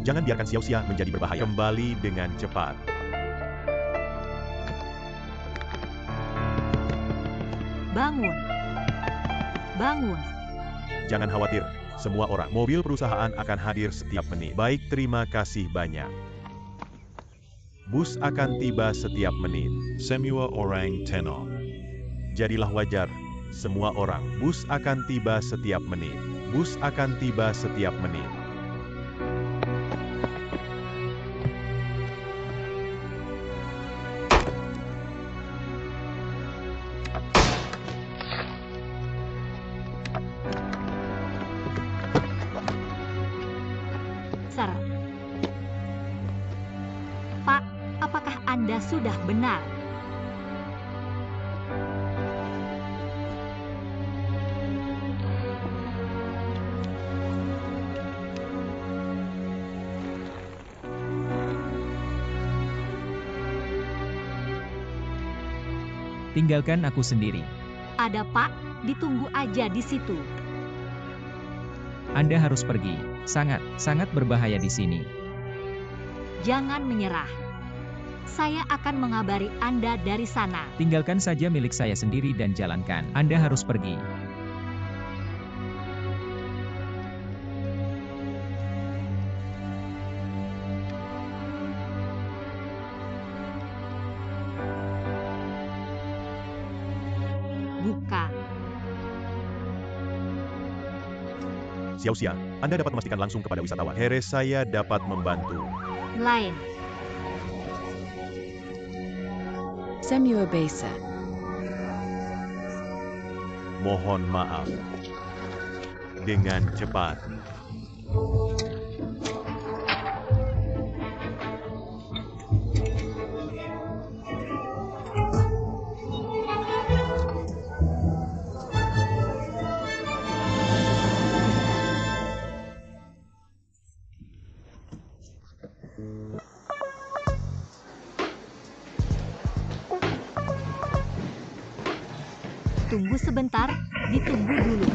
Jangan biarkan sia-sia menjadi berbahaya. Kembali dengan cepat. Bangun. Bangun. Jangan khawatir, semua orang. Mobil perusahaan akan hadir setiap menit. Baik, terima kasih banyak. Bus akan tiba setiap menit. Semua orang tenang. Jadilah wajar, semua orang. Bus akan tiba setiap menit. Bus akan tiba setiap menit. Sir. Pak, apakah Anda sudah benar? Tinggalkan aku sendiri. Ada Pak, ditunggu aja di situ. Anda harus pergi. Sangat berbahaya di sini. Jangan menyerah. Saya akan mengabari Anda dari sana. Tinggalkan saja milik saya sendiri dan jalankan. Anda harus pergi. Buka. Sia-sia, Anda dapat memastikan langsung kepada wisatawan. Heres, saya dapat membantu. Lain. Semua Besa. Mohon maaf. Dengan cepat. Tunggu sebentar, ditunggu dulu.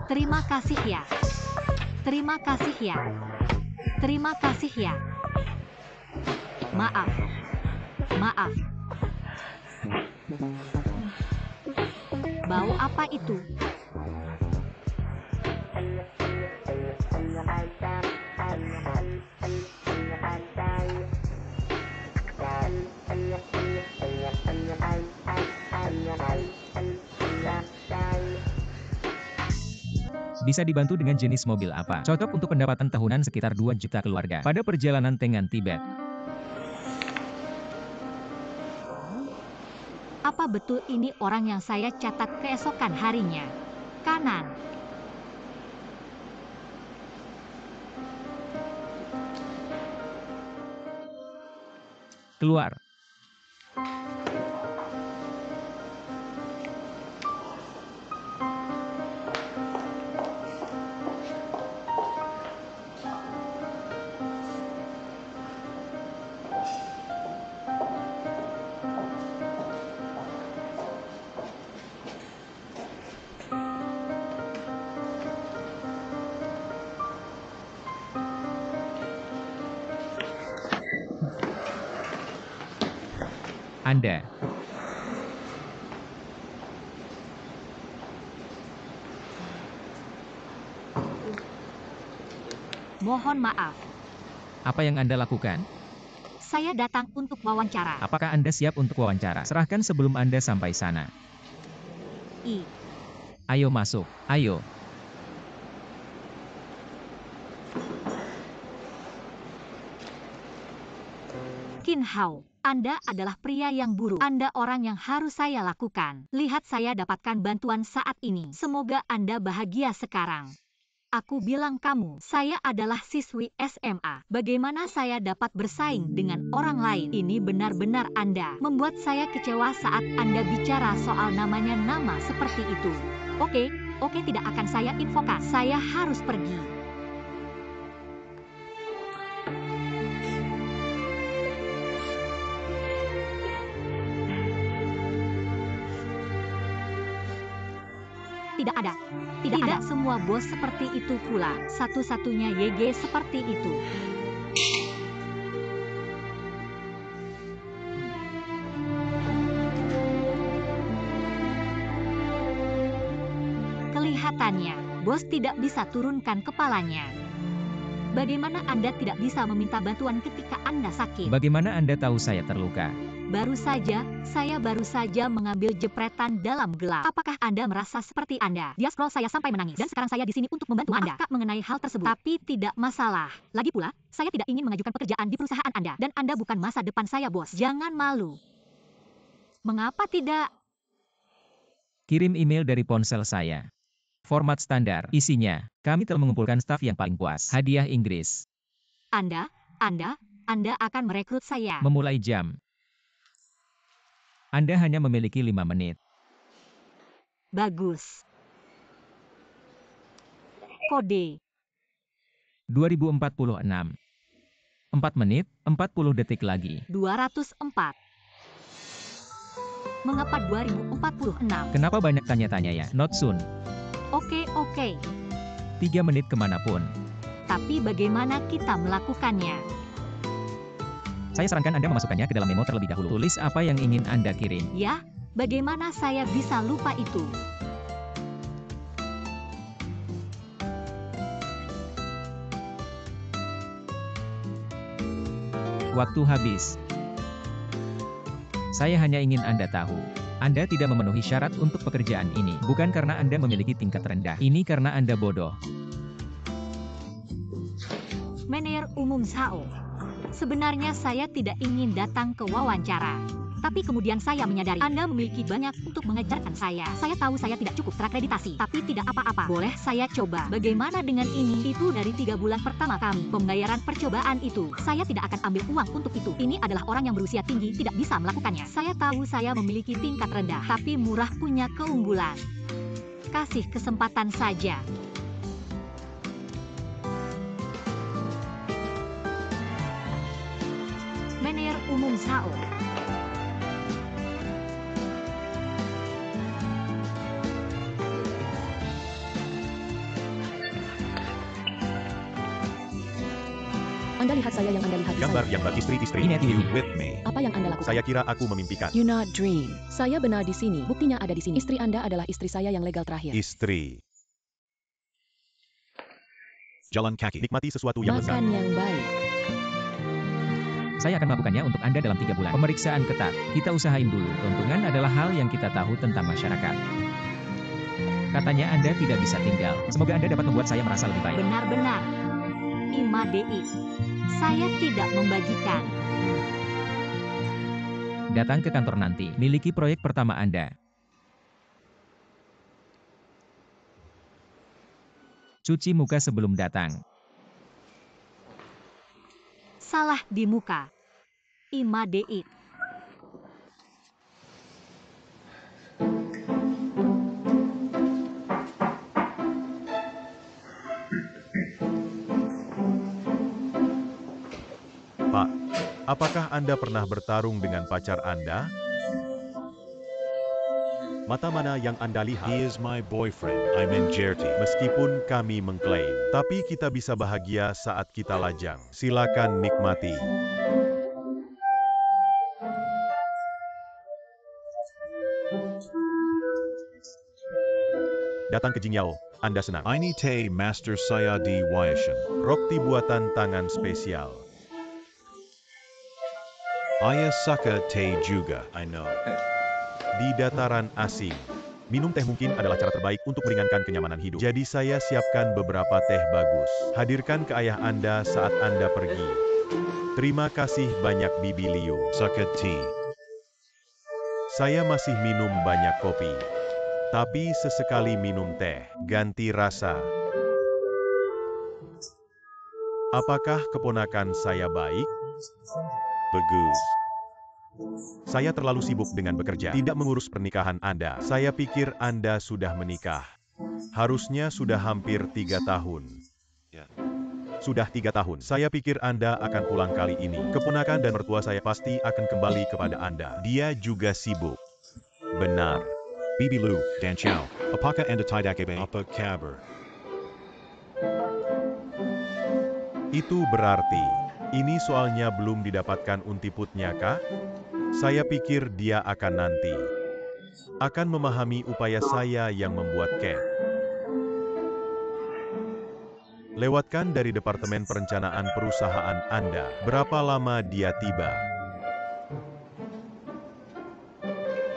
Terima kasih ya. Terima kasih ya. Terima kasih ya. Maaf. Maaf. Bau apa itu? Bisa dibantu dengan jenis mobil apa? Cocok untuk pendapatan tahunan sekitar 2 juta keluarga. Pada perjalanan Tengan Tibet. Apa betul ini orang yang saya catat keesokan harinya? Kanan. Keluar. Anda. Mohon maaf. Apa yang Anda lakukan? Saya datang untuk wawancara. Apakah Anda siap untuk wawancara? Serahkan sebelum Anda sampai sana. Ayo masuk, ayo. Qin Hao, Anda adalah pria yang buruk. Anda orang yang harus saya lakukan. Lihat saya dapatkan bantuan saat ini. Semoga Anda bahagia sekarang. Aku bilang kamu, saya adalah siswi SMA. Bagaimana saya dapat bersaing dengan orang lain? Ini benar-benar Anda membuat saya kecewa saat Anda bicara soal nama seperti itu. Oke, tidak akan saya infokan. Saya harus pergi. Tidak ada. Tidak semua bos seperti itu pula. Satu-satunya YG seperti itu. Kelihatannya, bos tidak bisa turunkan kepalanya. Bagaimana Anda tidak bisa meminta bantuan ketika Anda sakit? Bagaimana Anda tahu saya terluka? Saya baru saja mengambil jepretan dalam gelap. Apakah Anda merasa seperti Anda? Dia scroll saya sampai menangis. Dan sekarang saya di sini untuk membantu Anda. Kak mengenai hal tersebut. Tapi tidak masalah. Lagi pula, saya tidak ingin mengajukan pekerjaan di perusahaan Anda. Dan Anda bukan masa depan saya, bos. Jangan malu. Mengapa tidak? Kirim email dari ponsel saya. Format standar. Isinya, kami telah mengumpulkan staf yang paling puas. Hadiah Inggris. Anda akan merekrut saya. Memulai jam. Anda hanya memiliki 5 menit. Bagus. Kode. 2046. 4 menit, 40 detik lagi. 204. Mengapa 2046? Kenapa banyak tanya-tanya ya? Not soon. Oke. 3 menit kemanapun. Tapi bagaimana kita melakukannya? Saya sarankan Anda memasukkannya ke dalam memo terlebih dahulu. Tulis apa yang ingin Anda kirim. Ya, bagaimana saya bisa lupa itu? Waktu habis. Saya hanya ingin Anda tahu. Anda tidak memenuhi syarat untuk pekerjaan ini. Bukan karena Anda memiliki tingkat rendah. Ini karena Anda bodoh. Manajer umum Sao. Sebenarnya saya tidak ingin datang ke wawancara. Tapi kemudian saya menyadari Anda memiliki banyak untuk mengajarkan saya. Saya tahu saya tidak cukup terakreditasi, tapi tidak apa-apa. Boleh saya coba. Bagaimana dengan ini? Itu dari 3 bulan pertama kami. Pembayaran percobaan itu. Saya tidak akan ambil uang untuk itu. Ini adalah orang yang berusia tinggi tidak bisa melakukannya. Saya tahu saya memiliki tingkat rendah, tapi murah punya keunggulan. Kasih kesempatan saja. Manajer umum Sao. Anda lihat saya yang Anda lihat di Gambar saya. yang istri-istri. Ini You TV. with me. Apa yang Anda lakukan? Saya kira aku memimpikan. You not dream. Saya benar di sini. Buktinya ada di sini. Istri Anda adalah istri saya yang legal terakhir. Istri. Jalan kaki. Nikmati sesuatu yang lezat. Makan yang baik. Saya akan melakukannya untuk Anda dalam 3 bulan. Pemeriksaan ketat. Kita usahain dulu. Keuntungan adalah hal yang kita tahu tentang masyarakat. Katanya Anda tidak bisa tinggal. Semoga Anda dapat membuat saya merasa lebih baik. Benar-benar. Imadei. Saya tidak membagikan. Datang ke kantor nanti. Miliki proyek pertama Anda. Cuci muka sebelum datang. Salah di muka. Imadei. Pak, apakah Anda pernah bertarung dengan pacar Anda? Mata mana yang Anda lihat? He is my boyfriend. I'm in Jerty. Meskipun kami mengklaim, tapi kita bisa bahagia saat kita lajang. Silakan nikmati. Datang ke Jingyao, Anda senang. Ini teh master saya di Wayashan. Roti buatan tangan spesial. Ayah suka teh juga, I know. Di dataran asing, minum teh mungkin adalah cara terbaik untuk meringankan kenyamanan hidup. Jadi saya siapkan beberapa teh bagus. Hadirkan ke ayah Anda saat Anda pergi. Terima kasih banyak Bibi Liu. Suka tea. Saya masih minum banyak kopi. Tapi sesekali minum teh, ganti rasa. Apakah keponakan saya baik? Bagus. Saya terlalu sibuk dengan bekerja, tidak mengurus pernikahan Anda. Saya pikir Anda sudah menikah. Harusnya sudah hampir 3 tahun. Sudah 3 tahun. Saya pikir Anda akan pulang kali ini. Keponakan dan mertua saya pasti akan kembali kepada Anda. Dia juga sibuk. Benar. Bibi Lu, Dan Chow, apakah Anda tidak apa kabar? Itu berarti, ini soalnya belum didapatkan untiputnya kah? Saya pikir dia akan nanti. Akan memahami upaya saya yang membuat Cat. Lewatkan dari Departemen Perencanaan Perusahaan Anda. Berapa lama dia tiba?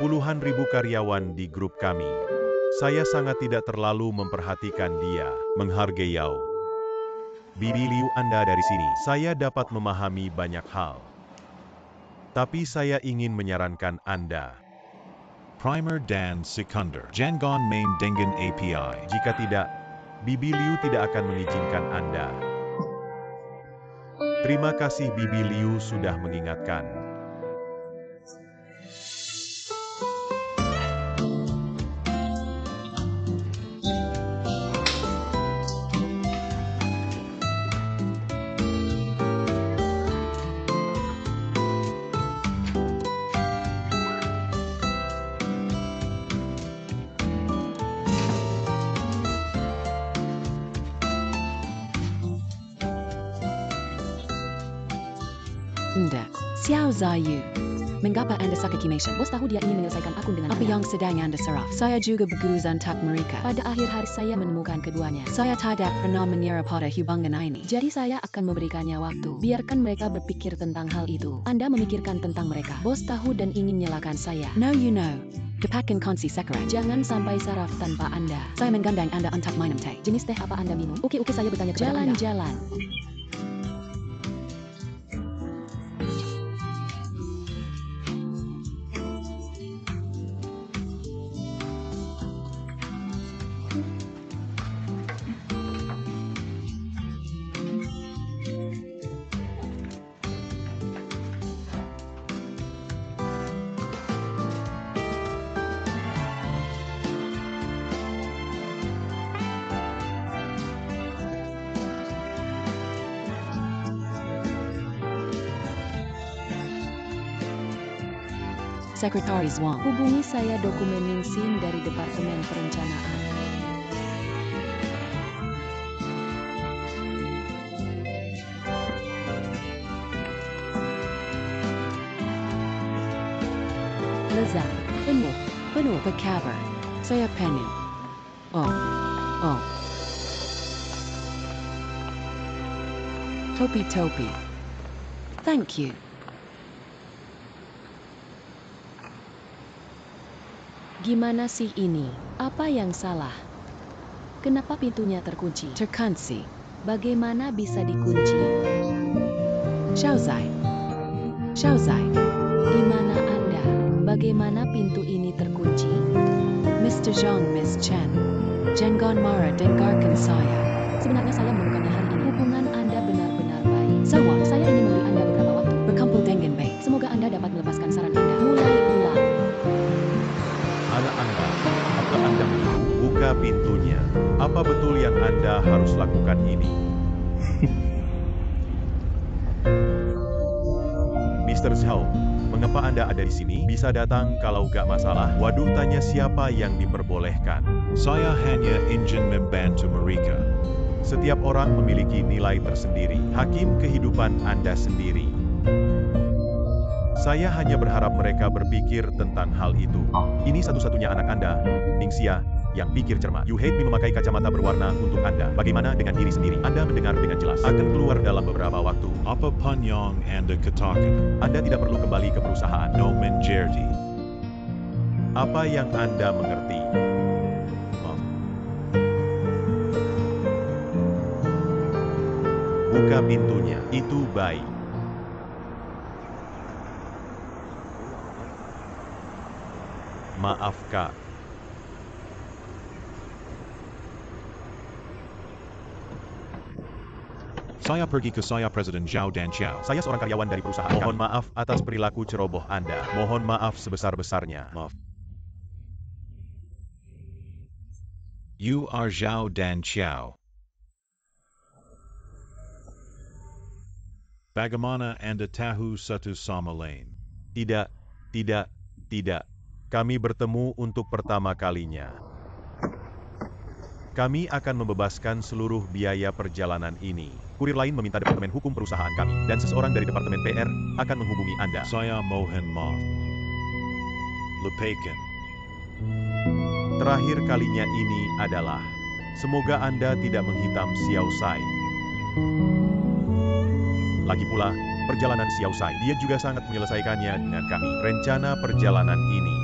Puluhan ribu karyawan di grup kami. Saya sangat tidak terlalu memperhatikan dia. Menghargai Yao. Bibi Liu Anda dari sini. Saya dapat memahami banyak hal. Tapi saya ingin menyarankan Anda. Primer dan Sekunder. Jangan main dengan API. Jika tidak, Bibi Liu tidak akan mengizinkan Anda. Terima kasih Bibi Liu sudah mengingatkan. Anda. Xiao Zaiyu. Mengapa Anda sakit Kimashan? Bos tahu dia ingin menyelesaikan akun dengan apa yang sedang Anda serap. Saya juga berusaha untuk mereka. Pada akhir hari saya menemukan keduanya. Saya tidak pernah mengira pada hubungan ini. Jadi saya akan memberikannya waktu. Biarkan mereka berpikir tentang hal itu. Anda memikirkan tentang mereka. Bos tahu dan ingin nyalakan saya. No you know. Dapatkan konsi sekarang. Jangan sampai saraf tanpa Anda. Saya menggandeng Anda untuk minum teh. Jenis teh apa Anda minum? Oke saya bertanya kepada Anda. Jalan-jalan. Sekretaris Wang. Hubungi saya dokumen SIM dari Departemen Perencanaan. Lezat. Penuh berkabar. Saya pengen. Oh. Topi. Thank you. Gimana sih ini? Apa yang salah? Kenapa pintunya terkunci? Terkunci. Bagaimana bisa dikunci? Xiaozai. Di mana Anda? Bagaimana pintu ini terkunci? Mr. Zhang, Miss Chen. Jangan marah, dengarkan saya. Sebenarnya saya menemukannya hari ini. Hubungan Anda benar-benar baik. Saya ingin memberi Anda beberapa waktu. Berkumpul dengan baik. Semoga Anda dapat melepaskan saran Anda. Mulai ulang. Anak Anda, apa Anda mau? Buka pintunya. Apa betul yang Anda harus lakukan ini? Mr. Zhao, mengapa Anda ada di sini? Bisa datang kalau gak masalah. Waduh, tanya siapa yang diperbolehkan. Saya hanya ingin membantu mereka. Setiap orang memiliki nilai tersendiri. Hakim kehidupan Anda sendiri. Saya hanya berharap mereka berpikir tentang hal itu. Ini satu-satunya anak Anda, Ningxia, yang pikir cermat. You hate me memakai kacamata berwarna untuk Anda. Bagaimana dengan diri sendiri? Anda mendengar dengan jelas. Akan keluar dalam beberapa waktu. Apa pun yang Anda katakan? Anda tidak perlu kembali ke perusahaan. No menjadi. Apa yang Anda mengerti? Buka pintunya. Itu baik. Maaf, Kak. Saya pergi ke saya Presiden Zhao Dan Chow. Saya seorang karyawan dari perusahaan. Mohon maaf atas perilaku ceroboh Anda. Mohon maaf sebesar-besarnya. Maaf. You are Zhao Dan Chow. Bagaimana Anda tahu satu sama lain? Tidak. Kami bertemu untuk pertama kalinya. Kami akan membebaskan seluruh biaya perjalanan ini. Kurir lain meminta Departemen Hukum perusahaan kami, dan seseorang dari Departemen PR akan menghubungi Anda. Saya Mohan Moth. Lepekin. Terakhir kalinya ini adalah, semoga Anda tidak menghitam Xiao Sai. Lagi pula, perjalanan Xiao Sai, dia juga sangat menyelesaikannya dengan kami. Rencana perjalanan ini.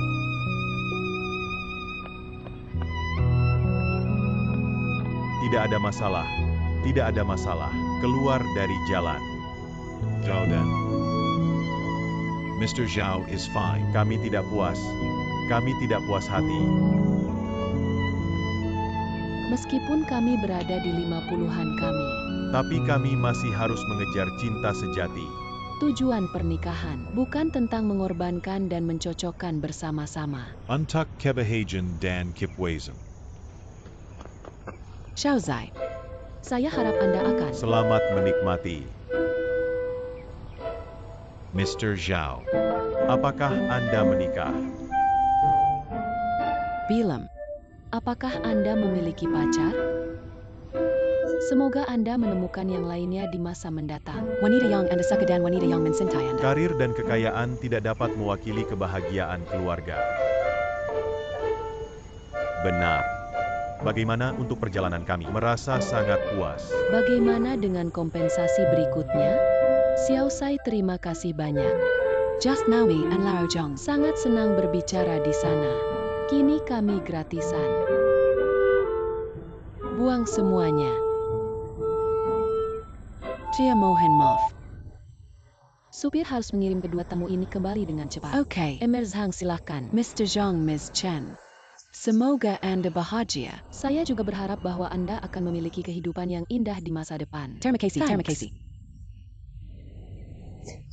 Tidak ada masalah, tidak ada masalah. Keluar dari jalan. Zhao Dan. Mr. Zhao is fine. Kami tidak puas hati. Meskipun kami berada di 50-an kami, Tapi kami masih harus mengejar cinta sejati. tujuan pernikahan bukan tentang mengorbankan dan mencocokkan bersama-sama. Untuck Kebahagen Dan Kipwazen. Xiao Zai, saya harap Anda akan. Selamat menikmati. Mr. Zhao. Apakah Anda menikah? Bilam, apakah Anda memiliki pacar? Semoga Anda menemukan yang lainnya di masa mendatang. Wanita yang Anda suka dan wanita yang mencintai Anda. Karir dan kekayaan tidak dapat mewakili kebahagiaan keluarga. Benar. Bagaimana untuk perjalanan kami? Merasa sangat puas. Bagaimana dengan kompensasi berikutnya? Xiao Sai, terima kasih banyak. Just Maui and Lao Zhong sangat senang berbicara di sana. Kini kami gratisan. Buang semuanya. Chia Mohan Moth. Supir harus mengirim kedua tamu ini kembali dengan cepat. Oke, Emir Zhang silakan. Mr. Zhang, Ms. Chen. Semoga Anda bahagia. Saya juga berharap bahwa Anda akan memiliki kehidupan yang indah di masa depan. Terima kasih, terima kasih.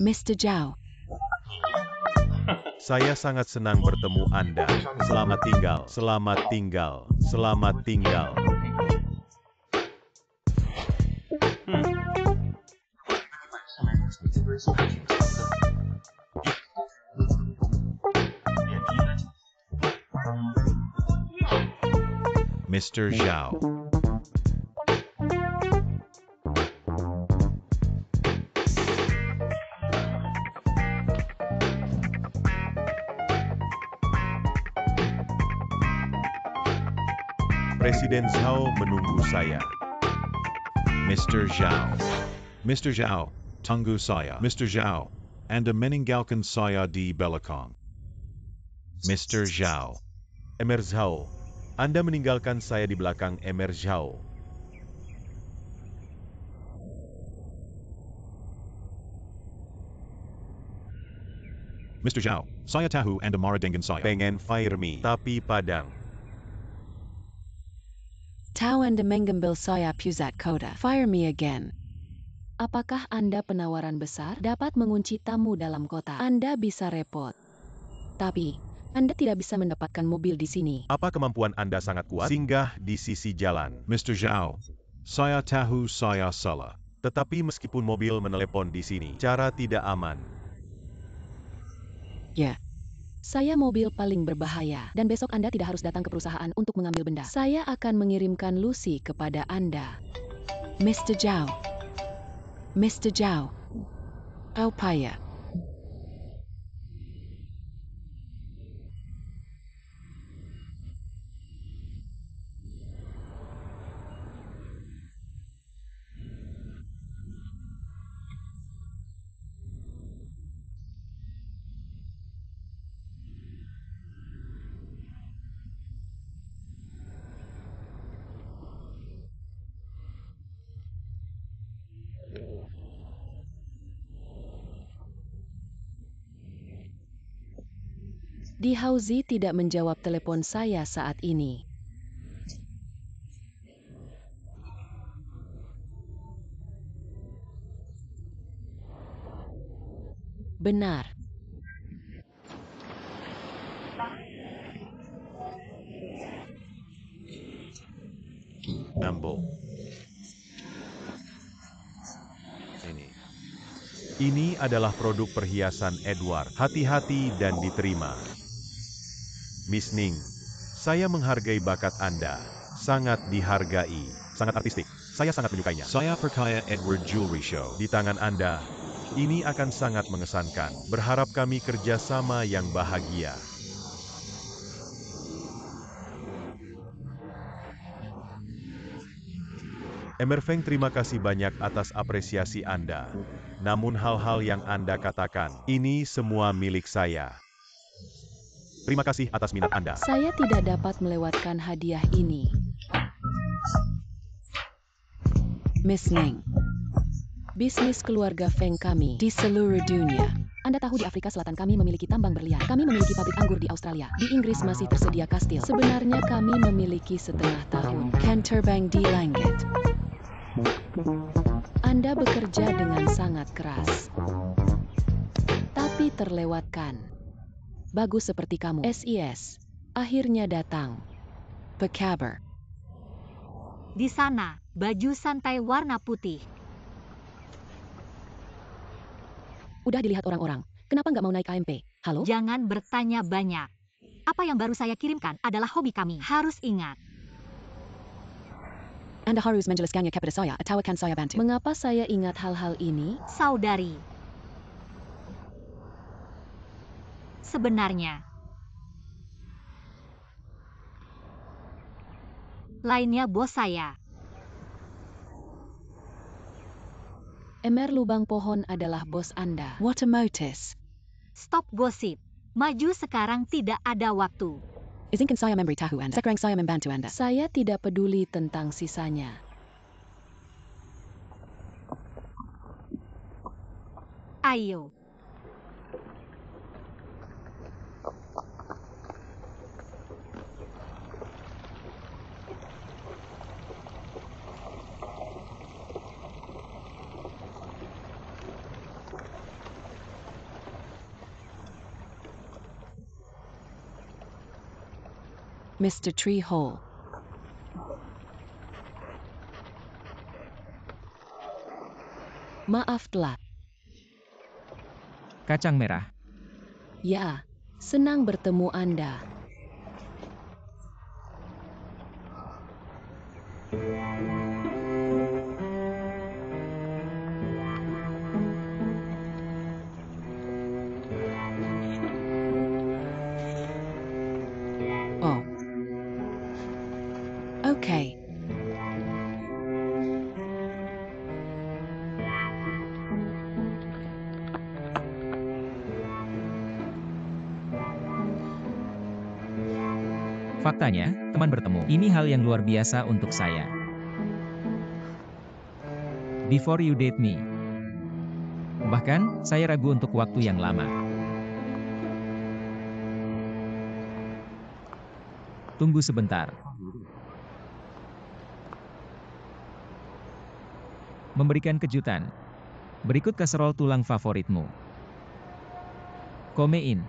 Mr. Zhao. Saya sangat senang bertemu Anda. Selamat tinggal, selamat tinggal, selamat tinggal. Mr. Zhao. Presiden Zhao menunggu saya. Mr. Zhao. Mr. Zhao, tunggu saya. Mr. Zhao, Anda meninggalkan saya di belakang. Mr. Zhao. Emir Zhao, Anda meninggalkan saya di belakang. Emir Zhao. Mr. Zhao, saya tahu Anda marah dengan saya. Pengen fire me, tapi padang. Tahu Anda mengambil saya pusat kota. Fire me again. Apakah Anda penawaran besar dapat mengunci tamu dalam kota? Anda bisa repot. Tapi, Anda tidak bisa mendapatkan mobil di sini. Apa kemampuan Anda sangat kuat? Singgah di sisi jalan. Mr. Zhao, saya tahu saya salah. Tetapi meskipun mobil menelepon di sini, cara tidak aman. Ya. Saya mobil paling berbahaya, dan besok Anda tidak harus datang ke perusahaan untuk mengambil benda. Saya akan mengirimkan Lucy kepada Anda. Mr. Zhao. Mr. Zhao. Upaya. Di Hauzi tidak menjawab telepon saya saat ini. Benar. Ambil. Ini adalah produk perhiasan Edward. Hati-hati dan diterima. Miss Ning, saya menghargai bakat Anda. Sangat dihargai. Sangat artistik. Saya sangat menyukainya. Saya percaya Edward Jewelry Show. Di tangan Anda, ini akan sangat mengesankan. Berharap kami kerjasama yang bahagia. Emerfeng, terima kasih banyak atas apresiasi Anda. Namun hal-hal yang Anda katakan, ini semua milik saya. Terima kasih atas minat Anda. Saya tidak dapat melewatkan hadiah ini. Miss Ning, bisnis keluarga Feng kami di seluruh dunia. Anda tahu di Afrika Selatan kami memiliki tambang berlian. Kami memiliki pabrik anggur di Australia. Di Inggris masih tersedia kastil. Sebenarnya kami memiliki setengah tahun. Can terbang di langit. Anda bekerja dengan sangat keras. Tapi terlewatkan. Bagus seperti kamu. SIS. Akhirnya datang. Berkabar. Di sana, baju santai warna putih. Udah dilihat orang-orang. Kenapa nggak mau naik AMP? Halo? Jangan bertanya banyak. Apa yang baru saya kirimkan adalah hobi kami. Harus ingat. Anda harus menjelaskannya kepada saya atau akan saya bantu. Mengapa saya ingat hal-hal ini? Saudari. Sebenarnya. Lainnya bos saya. Emer Lubang Pohon adalah bos Anda. What a notice. Stop gosip. Maju sekarang, tidak ada waktu. Izinkan saya memberi tahu Anda. Sekarang saya membantu Anda. Saya tidak peduli tentang sisanya. Ayo. Mr. Treehole. Maaf telat. Kacang merah. Ya, senang bertemu Anda. Oh. Oke. Faktanya, teman bertemu. Ini hal yang luar biasa untuk saya. Before you date me. Bahkan, saya ragu untuk waktu yang lama. Tunggu sebentar. Memberikan kejutan. Berikut kaserol tulang favoritmu. Komein.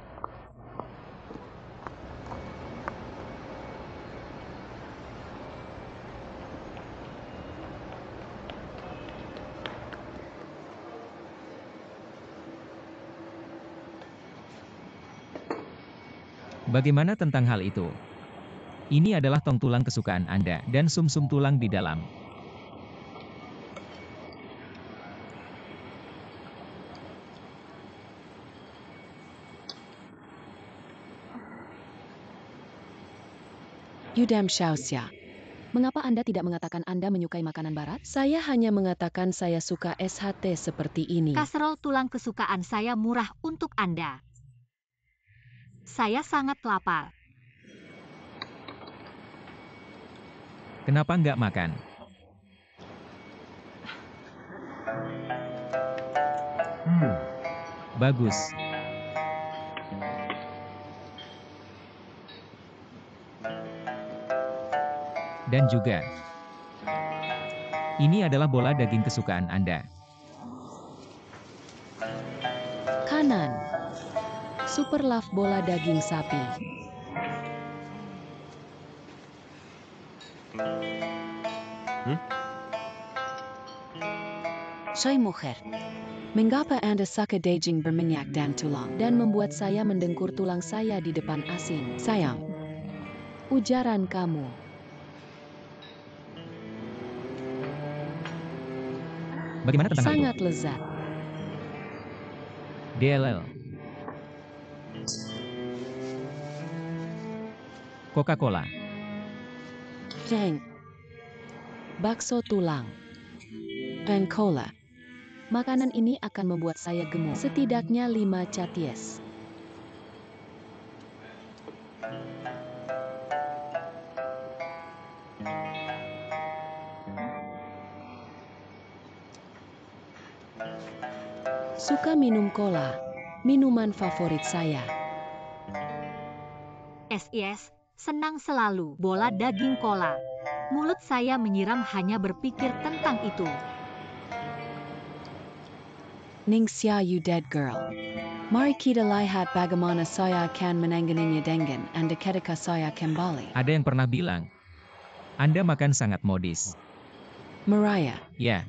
Bagaimana tentang hal itu? Ini adalah tong tulang kesukaan Anda dan sum-sum tulang di dalam. Yudam Shaoxia. Mengapa Anda tidak mengatakan Anda menyukai makanan barat? Saya hanya mengatakan saya suka SHT seperti ini. Kaserol tulang kesukaan saya murah untuk Anda. Saya sangat lapar. Kenapa nggak makan? Bagus. Dan juga, ini adalah bola daging kesukaan Anda. Kanan. Super Love bola daging sapi. Soy mujer. Mengapa Anda suka daging berminyak dan tulang dan membuat saya mendengkur tulang saya di depan asing? Sayang, ujaran kamu. Bagaimana tentang hal itu? Sangat lezat. DLL. Coca-Cola. Jeng. Bakso tulang. Dan cola. Makanan ini akan membuat saya gemuk. Setidaknya 5 caties. Suka minum cola. Minuman favorit saya. SIS, senang selalu. Bola daging kola. Mulut saya menyiram hanya berpikir tentang itu. Ning Xia you dead girl. Mari kita lihat bagaimana saya akan menanganinya dengan Anda ketika saya kembali. Ada yang pernah bilang, Anda makan sangat modis. Mariah, Ya,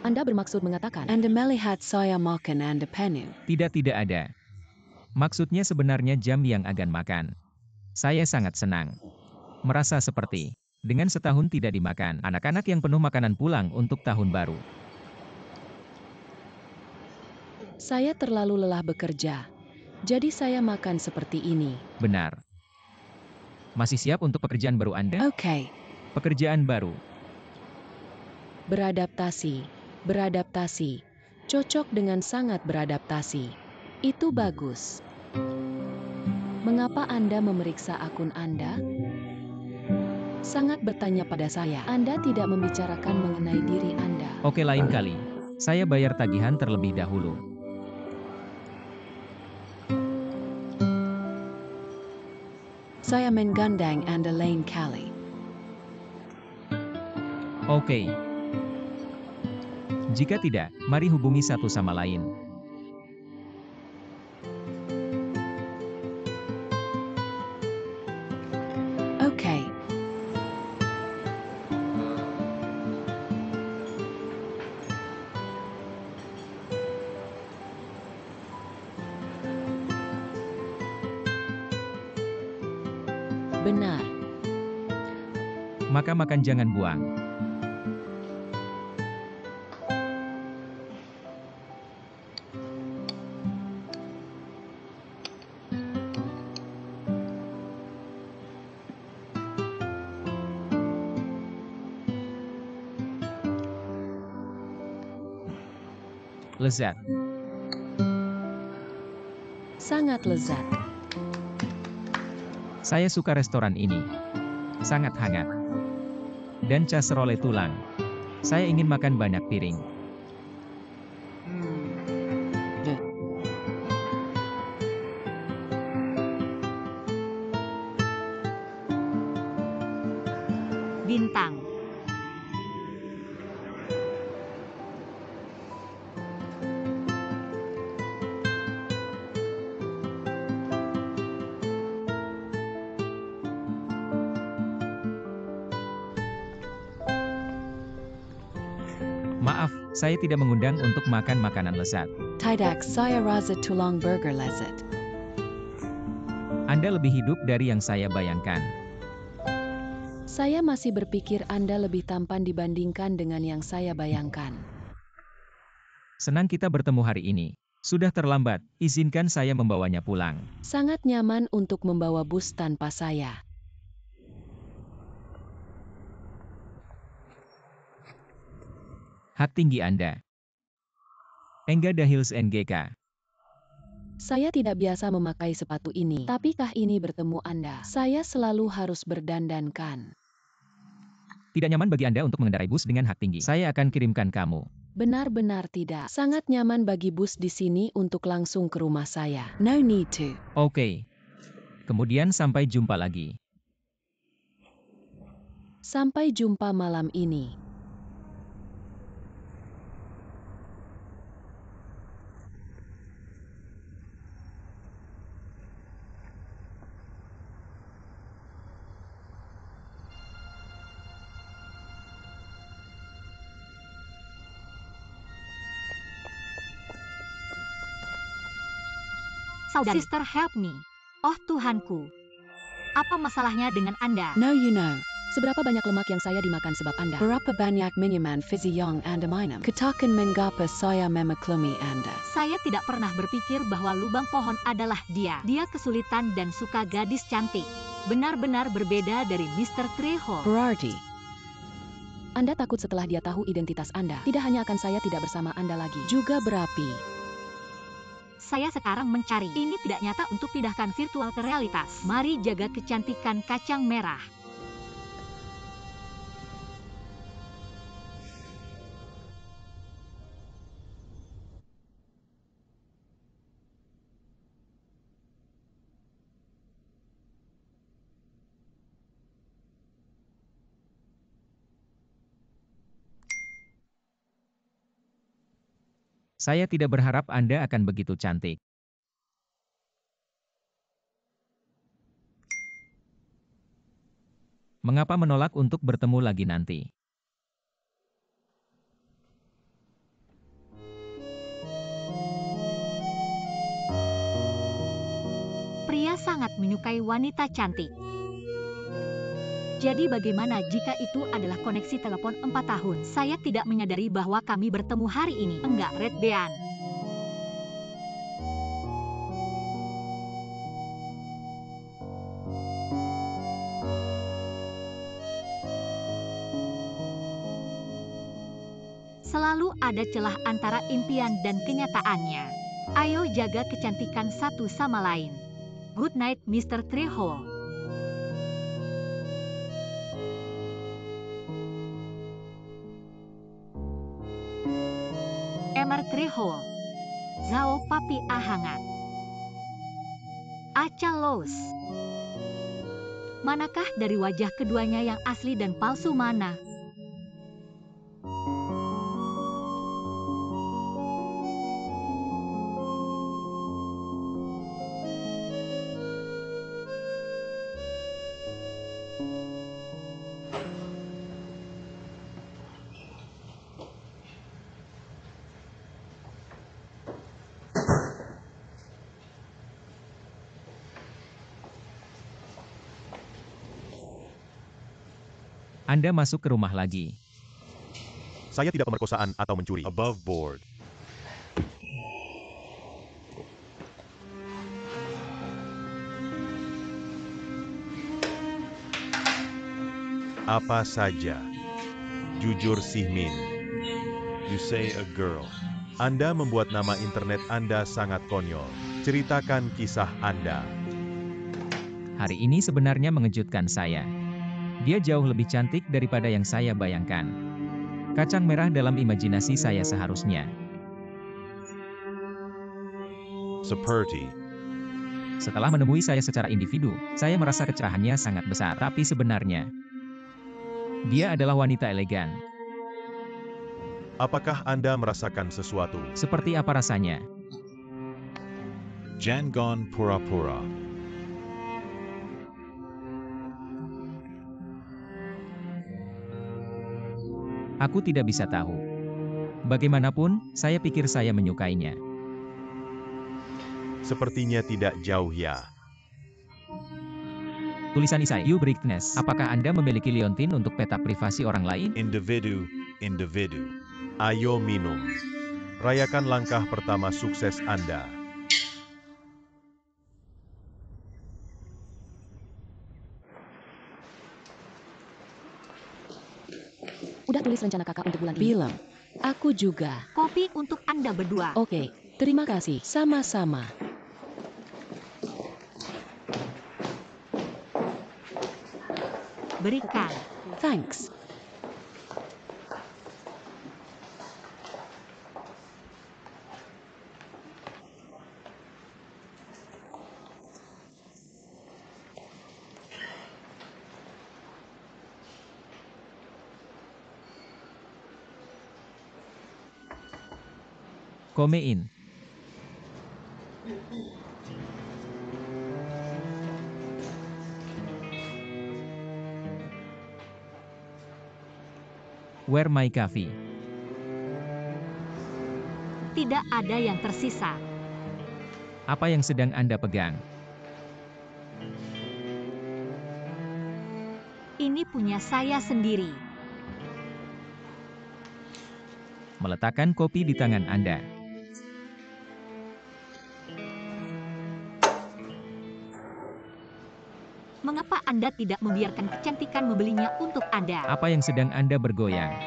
Anda bermaksud mengatakan Anda melihat saya makan Anda penuh. tidak ada. Maksudnya sebenarnya jam yang agan makan. Saya sangat senang. Merasa seperti, dengan setahun tidak dimakan, anak-anak yang penuh makanan pulang untuk tahun baru. Saya terlalu lelah bekerja. Jadi saya makan seperti ini. Benar. Masih siap untuk pekerjaan baru Anda? Oke, Pekerjaan baru. beradaptasi. Beradaptasi. Cocok dengan sangat beradaptasi. Itu bagus. Mengapa Anda memeriksa akun Anda? Sangat bertanya pada saya. Anda tidak membicarakan mengenai diri Anda. Oke, lain kali. Saya bayar tagihan terlebih dahulu. Saya menggandeng Anda lain kali. Oke. Jika tidak, mari hubungi satu sama lain. Oke. Benar. Maka makan jangan buang. Lezat. Sangat lezat. Saya suka restoran ini. Sangat hangat. Dan casserole tulang. Saya ingin makan banyak piring. Bintang. Maaf, saya tidak mengundang untuk makan makanan lezat. Tidak, saya rasa tulang burger lezat. Anda lebih hidup dari yang saya bayangkan. Saya masih berpikir Anda lebih tampan dibandingkan dengan yang saya bayangkan. Senang kita bertemu hari ini. Sudah terlambat, izinkan saya membawanya pulang. Sangat nyaman untuk membawa bus tanpa saya. Hak tinggi Anda. Enggada Hills NGK. Saya tidak biasa memakai sepatu ini, tapikah ini bertemu Anda? Saya selalu harus berdandankan. Tidak nyaman bagi Anda untuk mengendarai bus dengan hak tinggi. Saya akan kirimkan kamu. Benar-benar tidak. Sangat nyaman bagi bus di sini untuk langsung ke rumah saya. No need to. Oke. Kemudian sampai jumpa lagi. Sampai jumpa malam ini. saudari. Sister, help me. Oh Tuhanku. Apa masalahnya dengan Anda? No, you know. Seberapa banyak lemak yang saya dimakan sebab Anda? Berapa banyak minuman fizzy yang Anda minum? Katakan mengapa saya memaklumi Anda? Saya tidak pernah berpikir bahwa lubang pohon adalah dia. Dia kesulitan dan suka gadis cantik. Benar-benar berbeda dari Mr. Trejo. Berarti Anda takut setelah dia tahu identitas Anda. Tidak hanya akan saya tidak bersama Anda lagi, juga berapi. Saya sekarang mencari. Ini tidak nyata untuk pindahkan virtual ke realitas. Mari jaga kecantikan kacang merah. Saya tidak berharap Anda akan begitu cantik. Mengapa menolak untuk bertemu lagi nanti? Pria sangat menyukai wanita cantik. Jadi bagaimana jika itu adalah koneksi telepon 4 tahun? Saya tidak menyadari bahwa kami bertemu hari ini. Enggak, Red Bean. Selalu ada celah antara impian dan kenyataannya. Ayo jaga kecantikan satu sama lain. Good night, Mr. Trejo. Emer Trejo. Zhao Papi Ahangat. Acha Los. Manakah dari wajah keduanya yang asli dan palsu mana? Anda masuk ke rumah lagi. Saya tidak pemerkosaan atau mencuri. Above board. Apa saja. Jujur Sih Min. You say a girl. Anda membuat nama internet Anda sangat konyol. Ceritakan kisah Anda. Hari ini sebenarnya mengejutkan saya. Dia jauh lebih cantik daripada yang saya bayangkan. Kacang merah dalam imajinasi saya seharusnya. Seperti. Setelah menemui saya secara individu, saya merasa kecerahannya sangat besar. Tapi sebenarnya, dia adalah wanita elegan. Apakah Anda merasakan sesuatu? Seperti apa rasanya? Jangon pura-pura. Aku tidak bisa tahu. Bagaimanapun, saya pikir saya menyukainya. Sepertinya tidak jauh ya. Tulisan Isai, You Brickness. Apakah Anda memiliki liontin untuk peta privasi orang lain? Individu. Ayo minum. Rayakan langkah pertama sukses Anda. Udah tulis rencana kakak untuk bulan ini? Belum. Aku juga. Kopi untuk Anda berdua. Oke, terima kasih. Sama-sama. Berikan. Thanks. Komein. Where my coffee? Tidak ada yang tersisa. Apa yang sedang Anda pegang? Ini punya saya sendiri. Meletakkan kopi di tangan Anda. Mengapa Anda tidak membiarkan kecantikan membelinya untuk Anda? Apa yang sedang Anda bergoyang?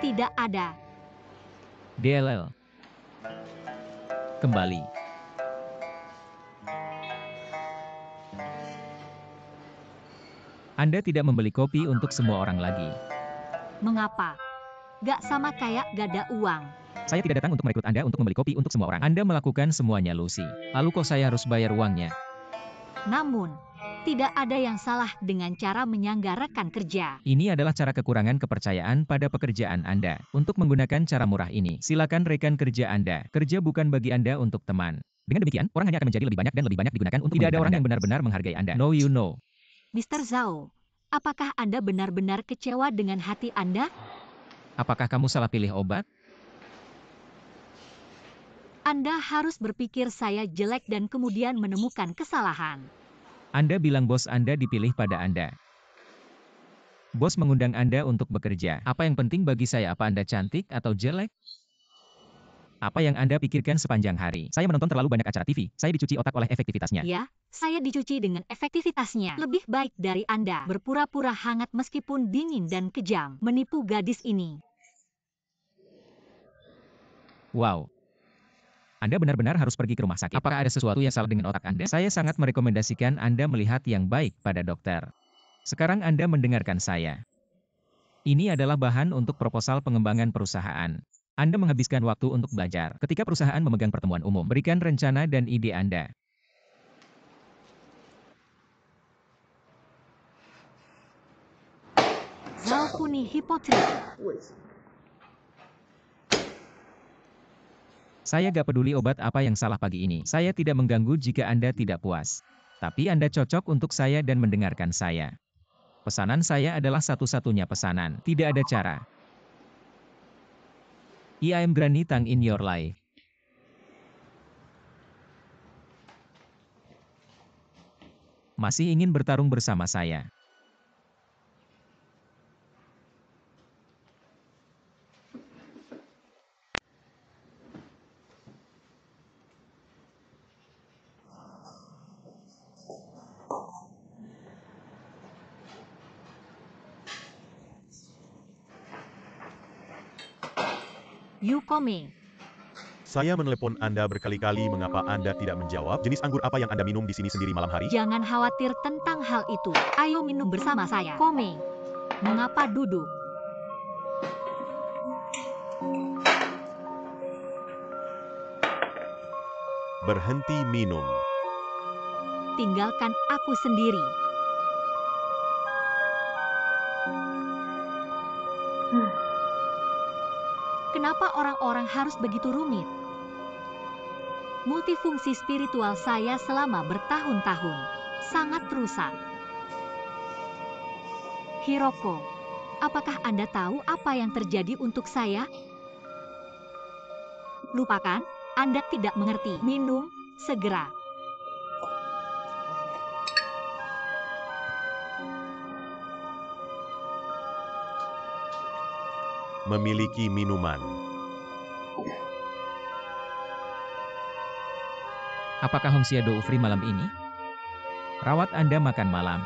Tidak ada. DLL. Kembali. Anda tidak membeli kopi untuk semua orang lagi. Mengapa? Gak sama kayak gak ada uang. Saya tidak datang untuk merekrut Anda untuk membeli kopi untuk semua orang. Anda melakukan semuanya, Lucy. Lalu kok saya harus bayar uangnya? Namun, tidak ada yang salah dengan cara menyelenggarakan kerja. Ini adalah cara kekurangan kepercayaan pada pekerjaan Anda. Untuk menggunakan cara murah ini, silakan rekan kerja Anda. Kerja bukan bagi Anda untuk teman. Dengan demikian, orang hanya akan menjadi lebih banyak dan lebih banyak digunakan untuk tidak ada orang yang benar-benar menghargai Anda. No, you know. Mr. Zhao, apakah Anda benar-benar kecewa dengan hati Anda? Apakah kamu salah pilih obat? Anda harus berpikir saya jelek dan kemudian menemukan kesalahan. Anda bilang bos Anda dipilih pada Anda. Bos mengundang Anda untuk bekerja. Apa yang penting bagi saya, apa Anda cantik atau jelek? Apa yang Anda pikirkan sepanjang hari? Saya menonton terlalu banyak acara TV. Saya dicuci otak oleh efektivitasnya. Ya, saya dicuci dengan efektivitasnya. Lebih baik dari Anda berpura-pura hangat meskipun dingin dan kejam, menipu gadis ini. Wow. Anda benar-benar harus pergi ke rumah sakit. Apakah ada sesuatu yang salah dengan otak Anda? Saya sangat merekomendasikan Anda melihat yang baik pada dokter. Sekarang Anda mendengarkan saya. Ini adalah bahan untuk proposal pengembangan perusahaan. Anda menghabiskan waktu untuk belajar. Ketika perusahaan memegang pertemuan umum, berikan rencana dan ide Anda. Zhao Puni Hipotrik. Saya gak peduli obat apa yang salah pagi ini. Saya tidak mengganggu jika Anda tidak puas. Tapi Anda cocok untuk saya dan mendengarkan saya. Pesanan saya adalah satu-satunya pesanan. Tidak ada cara. I am Granny Tang in your life. Masih ingin bertarung bersama saya? Yukome. Saya menelepon Anda berkali-kali, mengapa Anda tidak menjawab? Jenis anggur apa yang Anda minum di sini sendiri malam hari? Jangan khawatir tentang hal itu. Ayo minum bersama saya. Kome. Mengapa duduk? Berhenti minum. Tinggalkan aku sendiri. Kenapa orang-orang harus begitu rumit? Multifungsi spiritual saya selama bertahun-tahun sangat rusak. Hiroko, apakah Anda tahu apa yang terjadi untuk saya? Lupakan, Anda tidak mengerti. Minum, segera. Memiliki minuman. Apakah Hongxia Do free malam ini? Rawat Anda makan malam.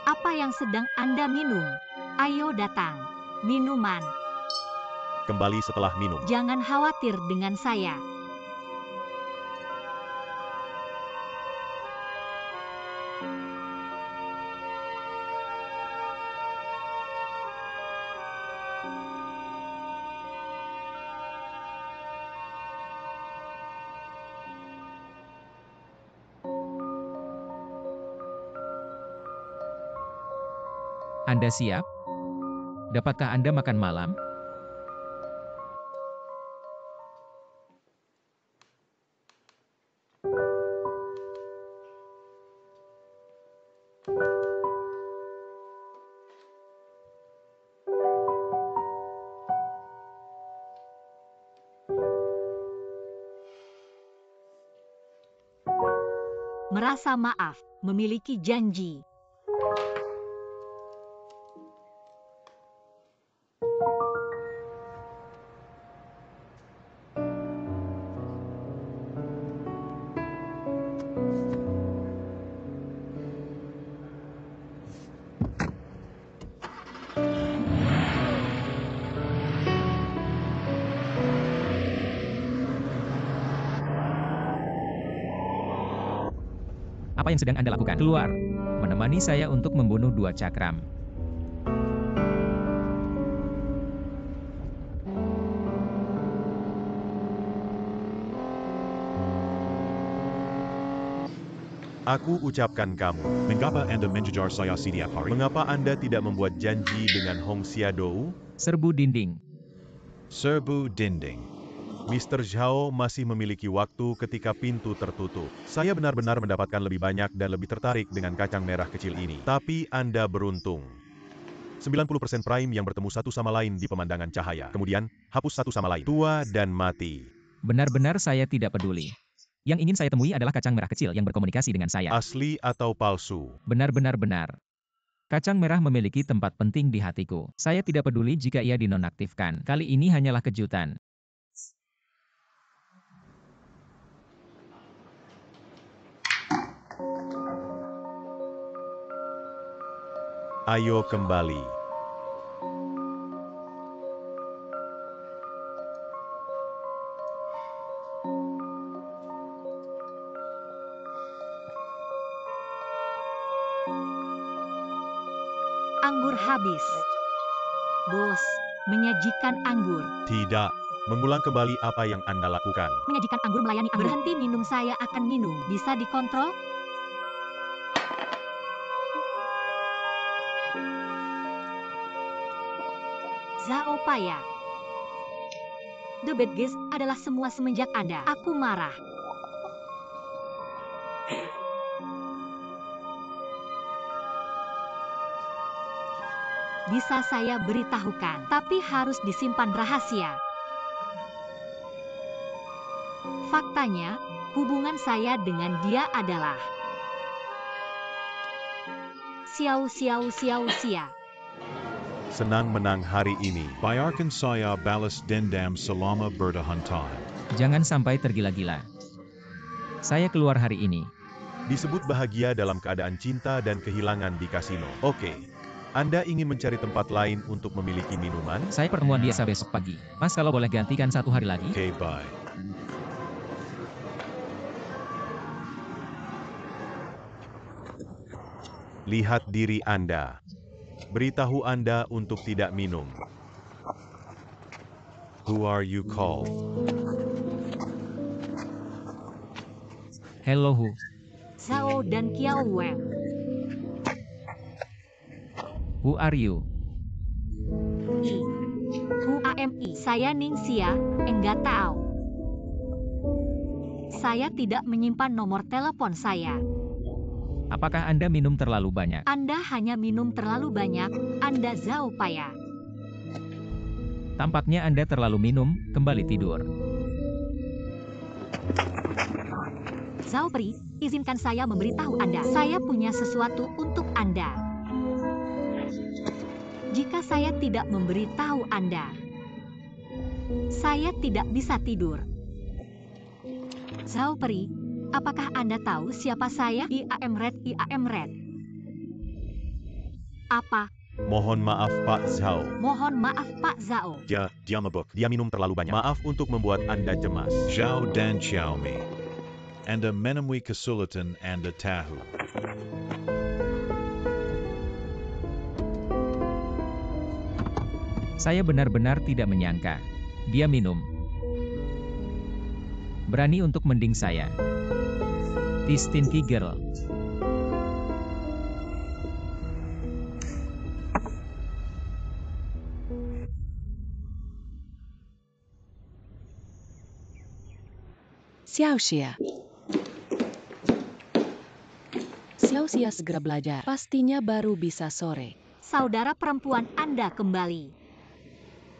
Apa yang sedang Anda minum? Ayo datang. Minuman. Kembali setelah minum. Jangan khawatir dengan saya. Anda siap? Dapatkah Anda makan malam? Merasa maaf, memiliki janji. Apa yang sedang Anda lakukan? Keluar. Menemani saya untuk membunuh 2 cakram. Aku ucapkan kamu. Mengapa Anda menjejar saya setiap hari? Mengapa Anda tidak membuat janji dengan Hong Xiaodou? Serbu dinding. Serbu dinding. Mr. Zhao masih memiliki waktu ketika pintu tertutup. Saya benar-benar mendapatkan lebih banyak dan lebih tertarik dengan kacang merah kecil ini. Tapi Anda beruntung. 90% prime yang bertemu satu sama lain di pemandangan cahaya. Kemudian, hapus satu sama lain. Tua dan mati. Benar-benar saya tidak peduli. Yang ingin saya temui adalah kacang merah kecil yang berkomunikasi dengan saya. Asli atau palsu? Benar-benar benar. Kacang merah memiliki tempat penting di hatiku. Saya tidak peduli jika ia dinonaktifkan. Kali ini hanyalah kejutan. Ayo kembali. Anggur habis. Bos, menyajikan anggur. Tidak. Mengulang kembali apa yang Anda lakukan. Menyajikan anggur melayani anggur. Berhenti minum, saya akan minum. Bisa dikontrol? Zhao Paya. The bad guys adalah semua semenjak Anda. Aku marah. Bisa saya beritahukan, tapi harus disimpan rahasia. Faktanya, hubungan saya dengan dia adalah Xiao. Senang menang hari ini. Biarkan saya balas dendam selama bertahan. Jangan sampai tergila-gila. Saya keluar hari ini. Disebut bahagia dalam keadaan cinta dan kehilangan di kasino. Oke. Anda ingin mencari tempat lain untuk memiliki minuman? Saya pertemuan biasa besok pagi. Mas, kalau boleh gantikan 1 hari lagi? Oke, bye. Lihat diri Anda. Beritahu Anda untuk tidak minum. Who are you called? Hello Hu. Zhao dan Kiao Wang. Who are you? Hu AMI. Saya Ning Xia, enggak tahu. Saya tidak menyimpan nomor telepon saya. Apakah Anda minum terlalu banyak? Anda hanya minum terlalu banyak, Anda Zhao Paya. Tampaknya Anda terlalu minum, kembali tidur. Zhao Pri, izinkan saya memberitahu Anda. Saya punya sesuatu untuk Anda. Jika saya tidak memberitahu Anda, saya tidak bisa tidur. Zhao Pri, apakah Anda tahu siapa saya? IAM Red. Apa? Mohon maaf Pak Zhao. Mohon maaf Pak Zhao. Dia mabuk. Dia minum terlalu banyak. Maaf untuk membuat Anda cemas. Zhao dan Xiaomi. Anda menemui kesulitan Anda tahu. Saya benar-benar tidak menyangka. Dia minum. Berani untuk mending saya. This stinky girl. Xiao Xia. Jauh Sia segera belajar. Pastinya baru bisa sore. Saudara perempuan Anda kembali.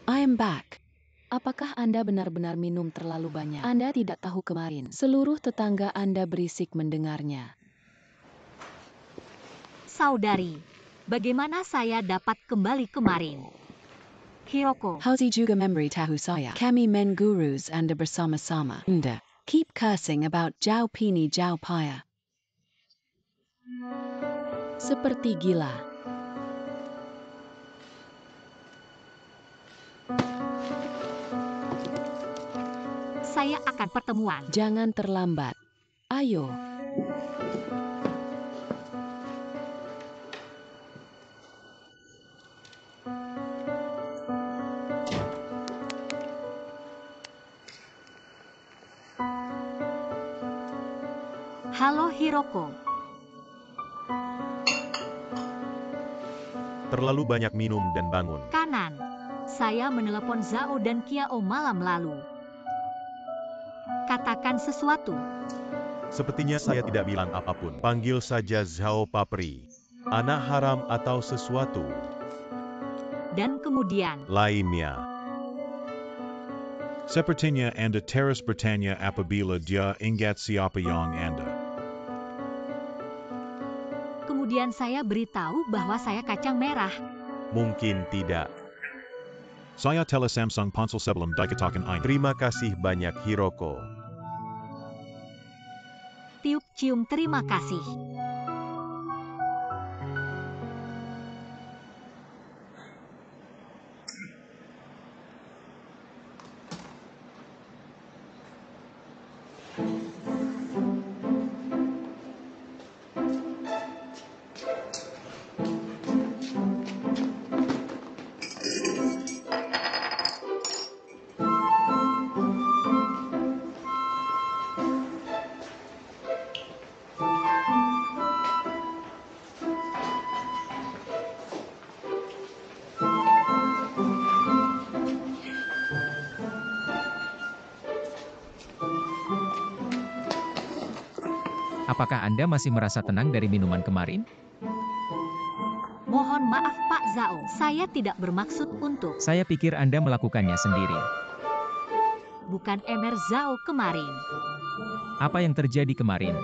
I am back. Apakah Anda benar-benar minum terlalu banyak? Anda tidak tahu kemarin. Seluruh tetangga Anda berisik mendengarnya. Saudari, bagaimana saya dapat kembali kemarin? Hiroko, Hausi juga memberi tahu saya. Kami men gurus Anda bersama-sama. Anda, keep cursing about Jiao Pini Jiao Paya. Seperti gila. saya akan pertemuan. Jangan terlambat. Ayo. Halo Hiroko. Terlalu banyak minum dan bangun. Kanan. Saya menelepon Zhao dan Kiao malam lalu. Katakan sesuatu. Sepertinya saya tidak bilang apapun. Panggil saja Zhao Papri. Anak haram atau sesuatu Dan kemudian, lainnya. Sepertinya Anda terus bertanya apabila dia ingat siapa yang Anda. kemudian saya beritahu bahwa saya kacang merah. Mungkin tidak. Saya telah Samsung ponsel sebelum dikatakan Anda. Terima kasih banyak Hiroko. Tiup cium terima kasih. Apakah Anda masih merasa tenang dari minuman kemarin? Mohon maaf Pak Zhao, saya tidak bermaksud untuk. Saya pikir Anda melakukannya sendiri. Bukan Emer Zhao kemarin. Apa yang terjadi kemarin?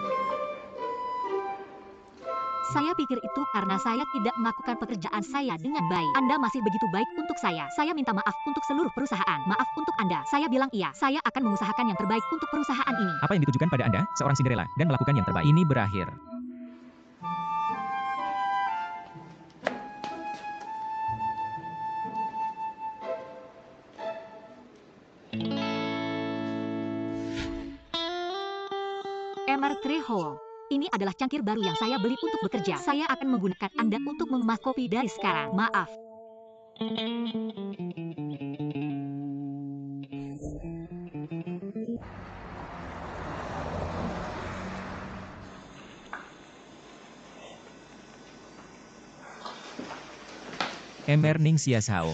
Saya pikir itu karena saya tidak melakukan pekerjaan saya dengan baik. Anda masih begitu baik untuk saya. Saya minta maaf untuk seluruh perusahaan. Maaf untuk Anda. Saya bilang iya. Saya akan mengusahakan yang terbaik untuk perusahaan ini. Apa yang ditujukan pada Anda, seorang Cinderella, dan melakukan yang terbaik? Ini berakhir. Emer Trehole. Ini adalah cangkir baru yang saya beli untuk bekerja. Saya akan menggunakan Anda untuk mengemas kopi dari sekarang. Maaf. Emer Ning Sia Sao.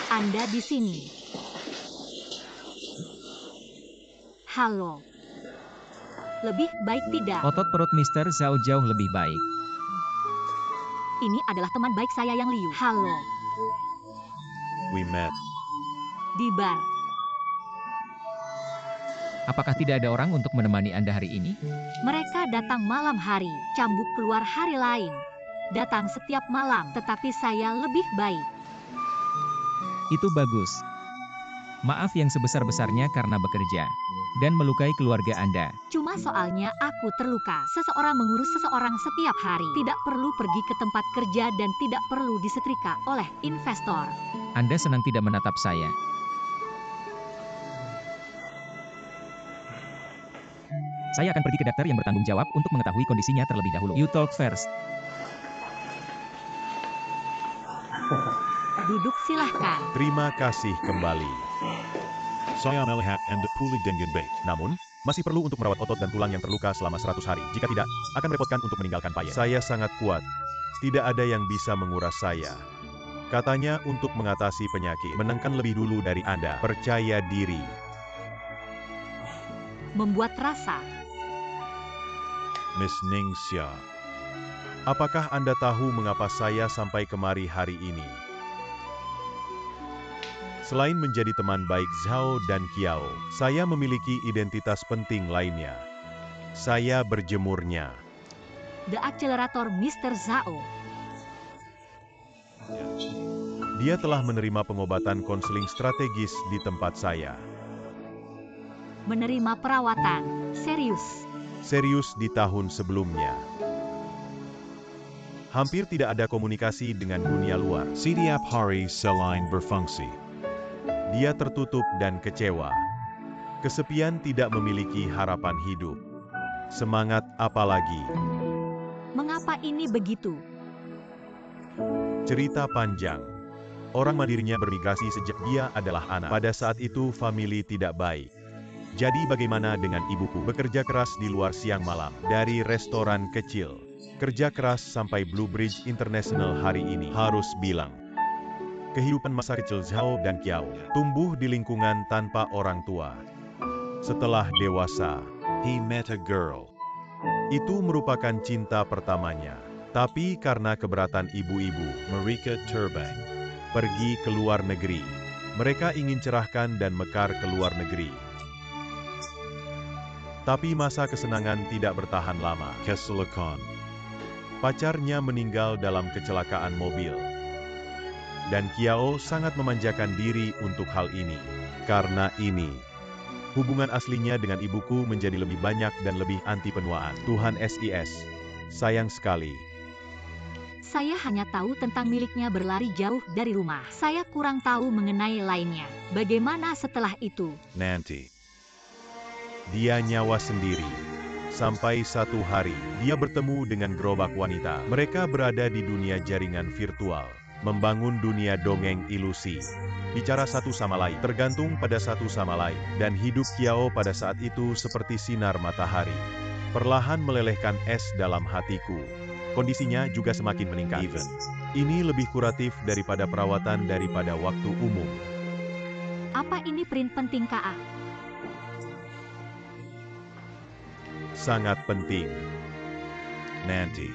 Anda di sini. Halo. Lebih baik tidak. Otot perut Mr. Zhao jauh lebih baik. Ini adalah teman baik saya yang Liu. Halo. We met. Di bar. Apakah tidak ada orang untuk menemani Anda hari ini? Mereka datang malam hari. Cambuk keluar hari lain. Datang setiap malam. Tetapi saya lebih baik. Itu bagus. Maaf yang sebesar-besarnya karena bekerja dan melukai keluarga Anda. Cuma soalnya aku terluka. Seseorang mengurus seseorang setiap hari. Tidak perlu pergi ke tempat kerja dan tidak perlu disetrika oleh investor. Anda senang tidak menatap saya. Saya akan pergi ke dokter yang bertanggung jawab untuk mengetahui kondisinya terlebih dahulu. You talk first. Duduk silahkan. Terima kasih kembali. Saya melihat Anda pulih dengan baik. Namun, masih perlu untuk merawat otot dan tulang yang terluka selama 100 hari. Jika tidak, akan merepotkan untuk meninggalkan payet. Saya sangat kuat. Tidak ada yang bisa menguras saya. Katanya untuk mengatasi penyakit, menangkan lebih dulu dari Anda. Percaya diri. Membuat rasa. Miss Ning Xia. Apakah Anda tahu mengapa saya sampai kemari hari ini? Selain menjadi teman baik Zhao dan Qiao, saya memiliki identitas penting lainnya. Saya berjemurnya. The Accelerator Mr. Zhao. Dia telah menerima pengobatan konseling strategis di tempat saya. Menerima perawatan. Serius di tahun sebelumnya. Hampir tidak ada komunikasi dengan dunia luar. Setiap hari selain berfungsi. Dia tertutup dan kecewa. Kesepian tidak memiliki harapan hidup. Semangat apalagi. Mengapa ini begitu? Cerita panjang. Orang mandirinya bermigrasi sejak dia adalah anak. Pada saat itu famili tidak baik. Jadi bagaimana dengan ibuku? Bekerja keras di luar siang malam. Dari restoran kecil. Kerja keras sampai Blue Bridge International hari ini. Harus bilang. Kehidupan masa kecil Zhao dan Qiao tumbuh di lingkungan tanpa orang tua. Setelah dewasa, He met a girl. itu merupakan cinta pertamanya. Tapi karena keberatan ibu-ibu, Marika Turbang. pergi ke luar negeri. Mereka ingin cerahkan dan mekar ke luar negeri. Tapi masa kesenangan tidak bertahan lama. Kecelakaan. Pacarnya meninggal dalam kecelakaan mobil. Dan Qiao sangat memanjakan diri untuk hal ini. Karena ini, hubungan aslinya dengan ibuku menjadi lebih banyak dan lebih anti penuaan. Tuhan SIS, sayang sekali. Saya hanya tahu tentang miliknya berlari jauh dari rumah. Saya kurang tahu mengenai lainnya. Bagaimana setelah itu? Nanti. Dia nyawa sendiri. Sampai satu hari, dia bertemu dengan gerobak wanita. Mereka berada di dunia jaringan virtual. Membangun dunia dongeng ilusi. Bicara satu sama lain, tergantung pada satu sama lain. Dan hidup Qiao pada saat itu seperti sinar matahari. Perlahan melelehkan es dalam hatiku. Kondisinya juga semakin meningkat. Ini lebih kuratif daripada perawatan daripada waktu umum. Apa ini print penting KA? Sangat penting. Nanti.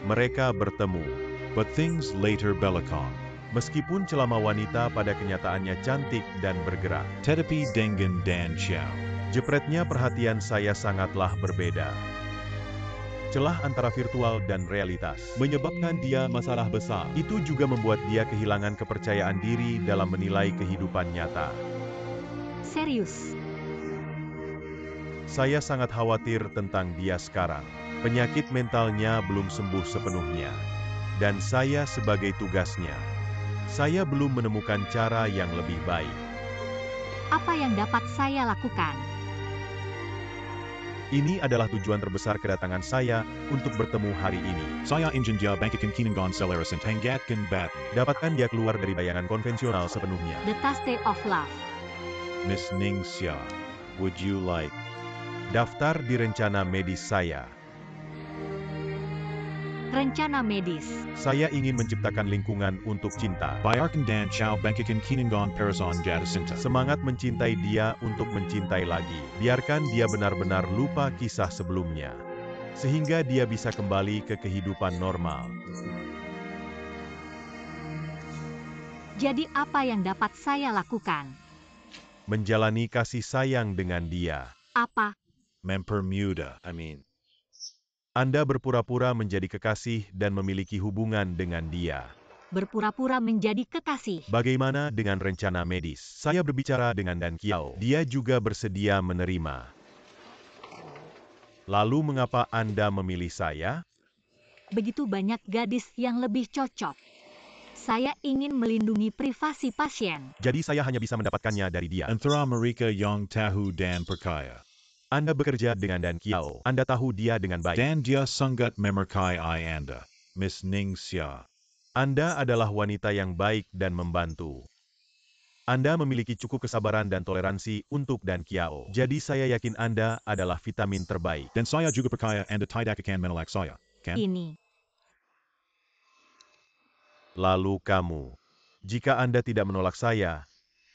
Mereka bertemu. But things later belakang. Meskipun celama wanita pada kenyataannya cantik dan bergerak. Tetapi dengan Dan Xiao. Jepretnya perhatian saya sangatlah berbeda. Celah antara virtual dan realitas menyebabkan dia masalah besar. Itu juga membuat dia kehilangan kepercayaan diri dalam menilai kehidupan nyata. Serius. Saya sangat khawatir tentang dia sekarang. Penyakit mentalnya belum sembuh sepenuhnya. Dan saya sebagai tugasnya, saya belum menemukan cara yang lebih baik. Apa yang dapat saya lakukan? Ini adalah tujuan terbesar kedatangan saya untuk bertemu hari ini. Saya ingin dia bangkitkan kinangan selaras dan hangatkan batin. Dapatkan dia keluar dari bayangan konvensional sepenuhnya. The Taste of Love. Miss Ning Xia, would you like? Daftar di rencana medis saya. Rencana medis. Saya ingin menciptakan lingkungan untuk cinta. Bayarkan Dan Xiao bangkitkan kinangan parasan jatuh cinta. Semangat mencintai dia untuk mencintai lagi. Biarkan dia benar-benar lupa kisah sebelumnya. Sehingga dia bisa kembali ke kehidupan normal. Jadi apa yang dapat saya lakukan? Menjalani kasih sayang dengan dia. Apa? Mempermuda. Anda berpura-pura menjadi kekasih dan memiliki hubungan dengan dia. Berpura-pura menjadi kekasih. Bagaimana dengan rencana medis? Saya berbicara dengan Dan Qiao. Dia juga bersedia menerima. Lalu mengapa Anda memilih saya? Begitu banyak gadis yang lebih cocok. Saya ingin melindungi privasi pasien. Jadi saya hanya bisa mendapatkannya dari dia. Antara Marika yang tahu dan percaya. Anda bekerja dengan Dan Qiao. Anda tahu dia dengan baik. Dan dia sangat memerkai Anda. Miss Ning Xia. Anda adalah wanita yang baik dan membantu. Anda memiliki cukup kesabaran dan toleransi untuk Dan Qiao. Jadi saya yakin Anda adalah vitamin terbaik. Dan saya juga percaya Anda tidak akan menolak saya. Kan? Ini. Lalu kamu. Jika Anda tidak menolak saya,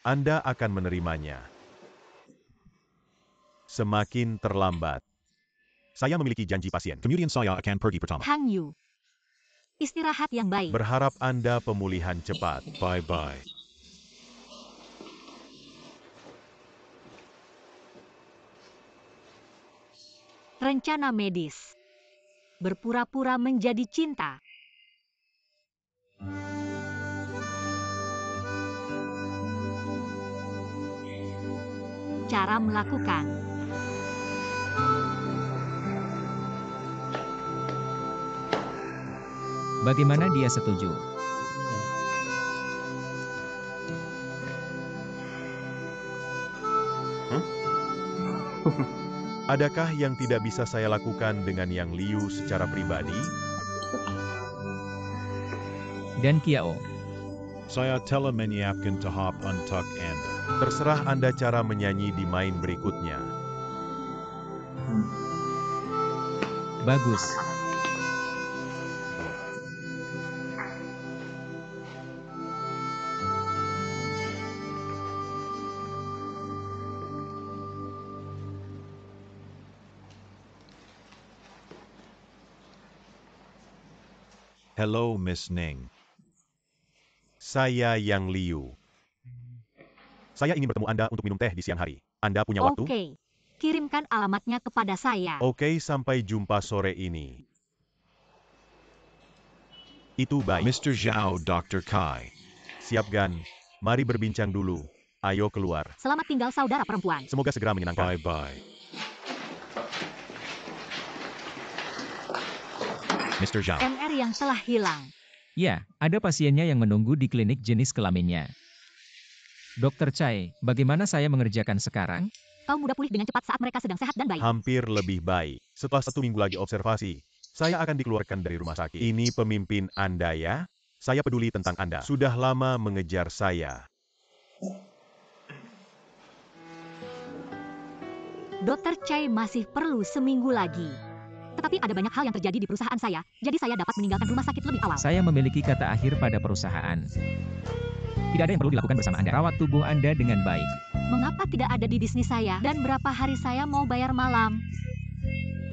Anda akan menerimanya. Semakin terlambat. Saya memiliki janji pasien. Kemudian saya akan pergi pertama. Hang Yu. Istirahat yang baik. Berharap Anda pemulihan cepat. Bye-bye. Rencana medis. Berpura-pura menjadi cinta. Cara melakukan. Bagaimana dia setuju? Adakah yang tidak bisa saya lakukan dengan Yang Liu secara pribadi? Dan Kiao. Saya telah menyiapkan tahap untuk Anda. Terserah Anda cara menyanyi di main berikutnya. Bagus. Hello, Miss Ning. Saya Yang Liu. Saya ingin bertemu Anda untuk minum teh di siang hari. Anda punya waktu? Oke. Kirimkan alamatnya kepada saya. Oke, sampai jumpa sore ini. Itu baik. Mr. Zhao, Dr. Kai. Siap, Gan. Mari berbincang dulu. Ayo keluar. Selamat tinggal saudara perempuan. Semoga segera menyenangkan. Bye-bye. Mr. Zhao. MR yang telah hilang. Ya, ada pasiennya yang menunggu di klinik jenis kelaminnya. Dokter Chai, bagaimana saya mengerjakan sekarang? Kau mudah pulih dengan cepat saat mereka sedang sehat dan baik. Hampir lebih baik. Setelah 1 minggu lagi observasi, saya akan dikeluarkan dari rumah sakit. Ini pemimpin Anda ya? Saya peduli tentang Anda. Sudah lama mengejar saya. Dokter Chai masih perlu seminggu lagi. Tetapi ada banyak hal yang terjadi di perusahaan saya, jadi saya dapat meninggalkan rumah sakit lebih awal. Saya memiliki kata akhir pada perusahaan. Tidak ada yang perlu dilakukan bersama Anda. Rawat tubuh Anda dengan baik. Mengapa tidak ada di bisnis saya? Dan berapa hari saya mau bayar malam?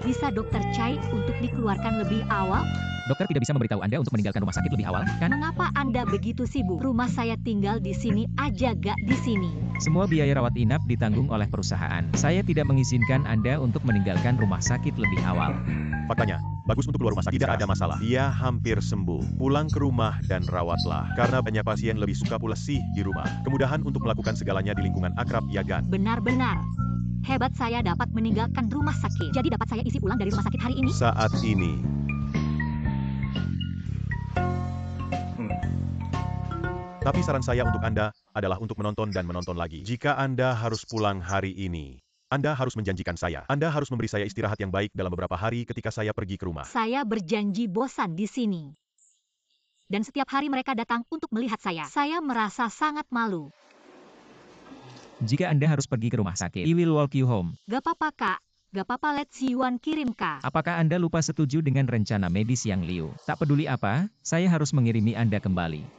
Bisa Dokter Chai untuk dikeluarkan lebih awal? Dokter tidak bisa memberitahu Anda untuk meninggalkan rumah sakit lebih awal, kan? Mengapa Anda begitu sibuk? Rumah saya tinggal di sini aja gak di sini. Semua biaya rawat inap ditanggung oleh perusahaan. Saya tidak mengizinkan Anda untuk meninggalkan rumah sakit lebih awal. Faktanya, bagus untuk keluar rumah sakit. Tidak ada masalah. Dia hampir sembuh. Pulang ke rumah dan rawatlah. Karena banyak pasien lebih suka pulas sih di rumah. Kemudahan untuk melakukan segalanya di lingkungan akrab, ya Gan. Benar-benar. Hebat saya dapat meninggalkan rumah sakit. Jadi dapat saya isi ulang dari rumah sakit hari ini? Saat ini. Tapi saran saya untuk Anda adalah untuk menonton dan menonton lagi. Jika Anda harus pulang hari ini, Anda harus menjanjikan saya. Anda harus memberi saya istirahat yang baik dalam beberapa hari ketika saya pergi ke rumah. Saya berjanji bosan di sini. Dan setiap hari mereka datang untuk melihat saya. Saya merasa sangat malu. Jika Anda harus pergi ke rumah sakit, I will walk you home. Gak apa-apa kak. Gak apa-apa, let's Yuan kirim kak. Apakah Anda lupa setuju dengan rencana medis Yang Liu? Tak peduli apa, saya harus mengirimi Anda kembali.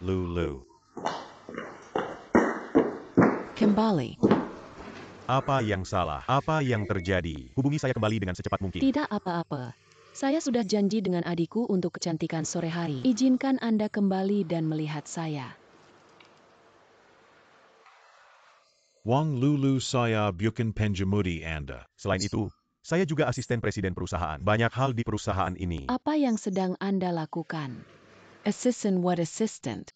Lulu. Kembali. Apa yang salah? Apa yang terjadi? Hubungi saya kembali dengan secepat mungkin. Tidak apa-apa. Saya sudah janji dengan adikku untuk kecantikan sore hari. Izinkan Anda kembali dan melihat saya. Wang Lulu saya bukan pengemudi Anda. Selain itu, saya juga asisten presiden perusahaan. Banyak hal di perusahaan ini. Apa yang sedang Anda lakukan? Assistant what assistant?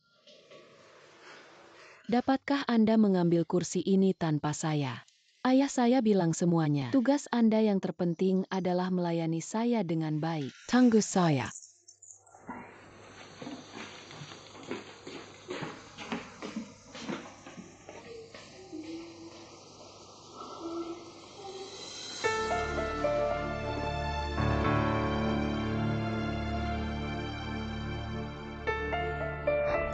Dapatkah Anda mengambil kursi ini tanpa saya? Ayah saya bilang semuanya. Tugas Anda yang terpenting adalah melayani saya dengan baik. Tunggu saya.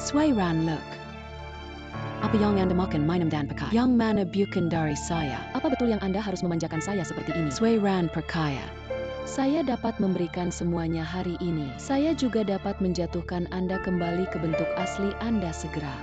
Sway Ran Look. Apa yang Anda makan minum dan pakai? Yang mana bukan dari saya? Apa betul yang Anda harus memanjakan saya seperti ini? Sway Ran perkaya. Saya dapat memberikan semuanya hari ini. Saya juga dapat menjatuhkan Anda kembali ke bentuk asli Anda segera.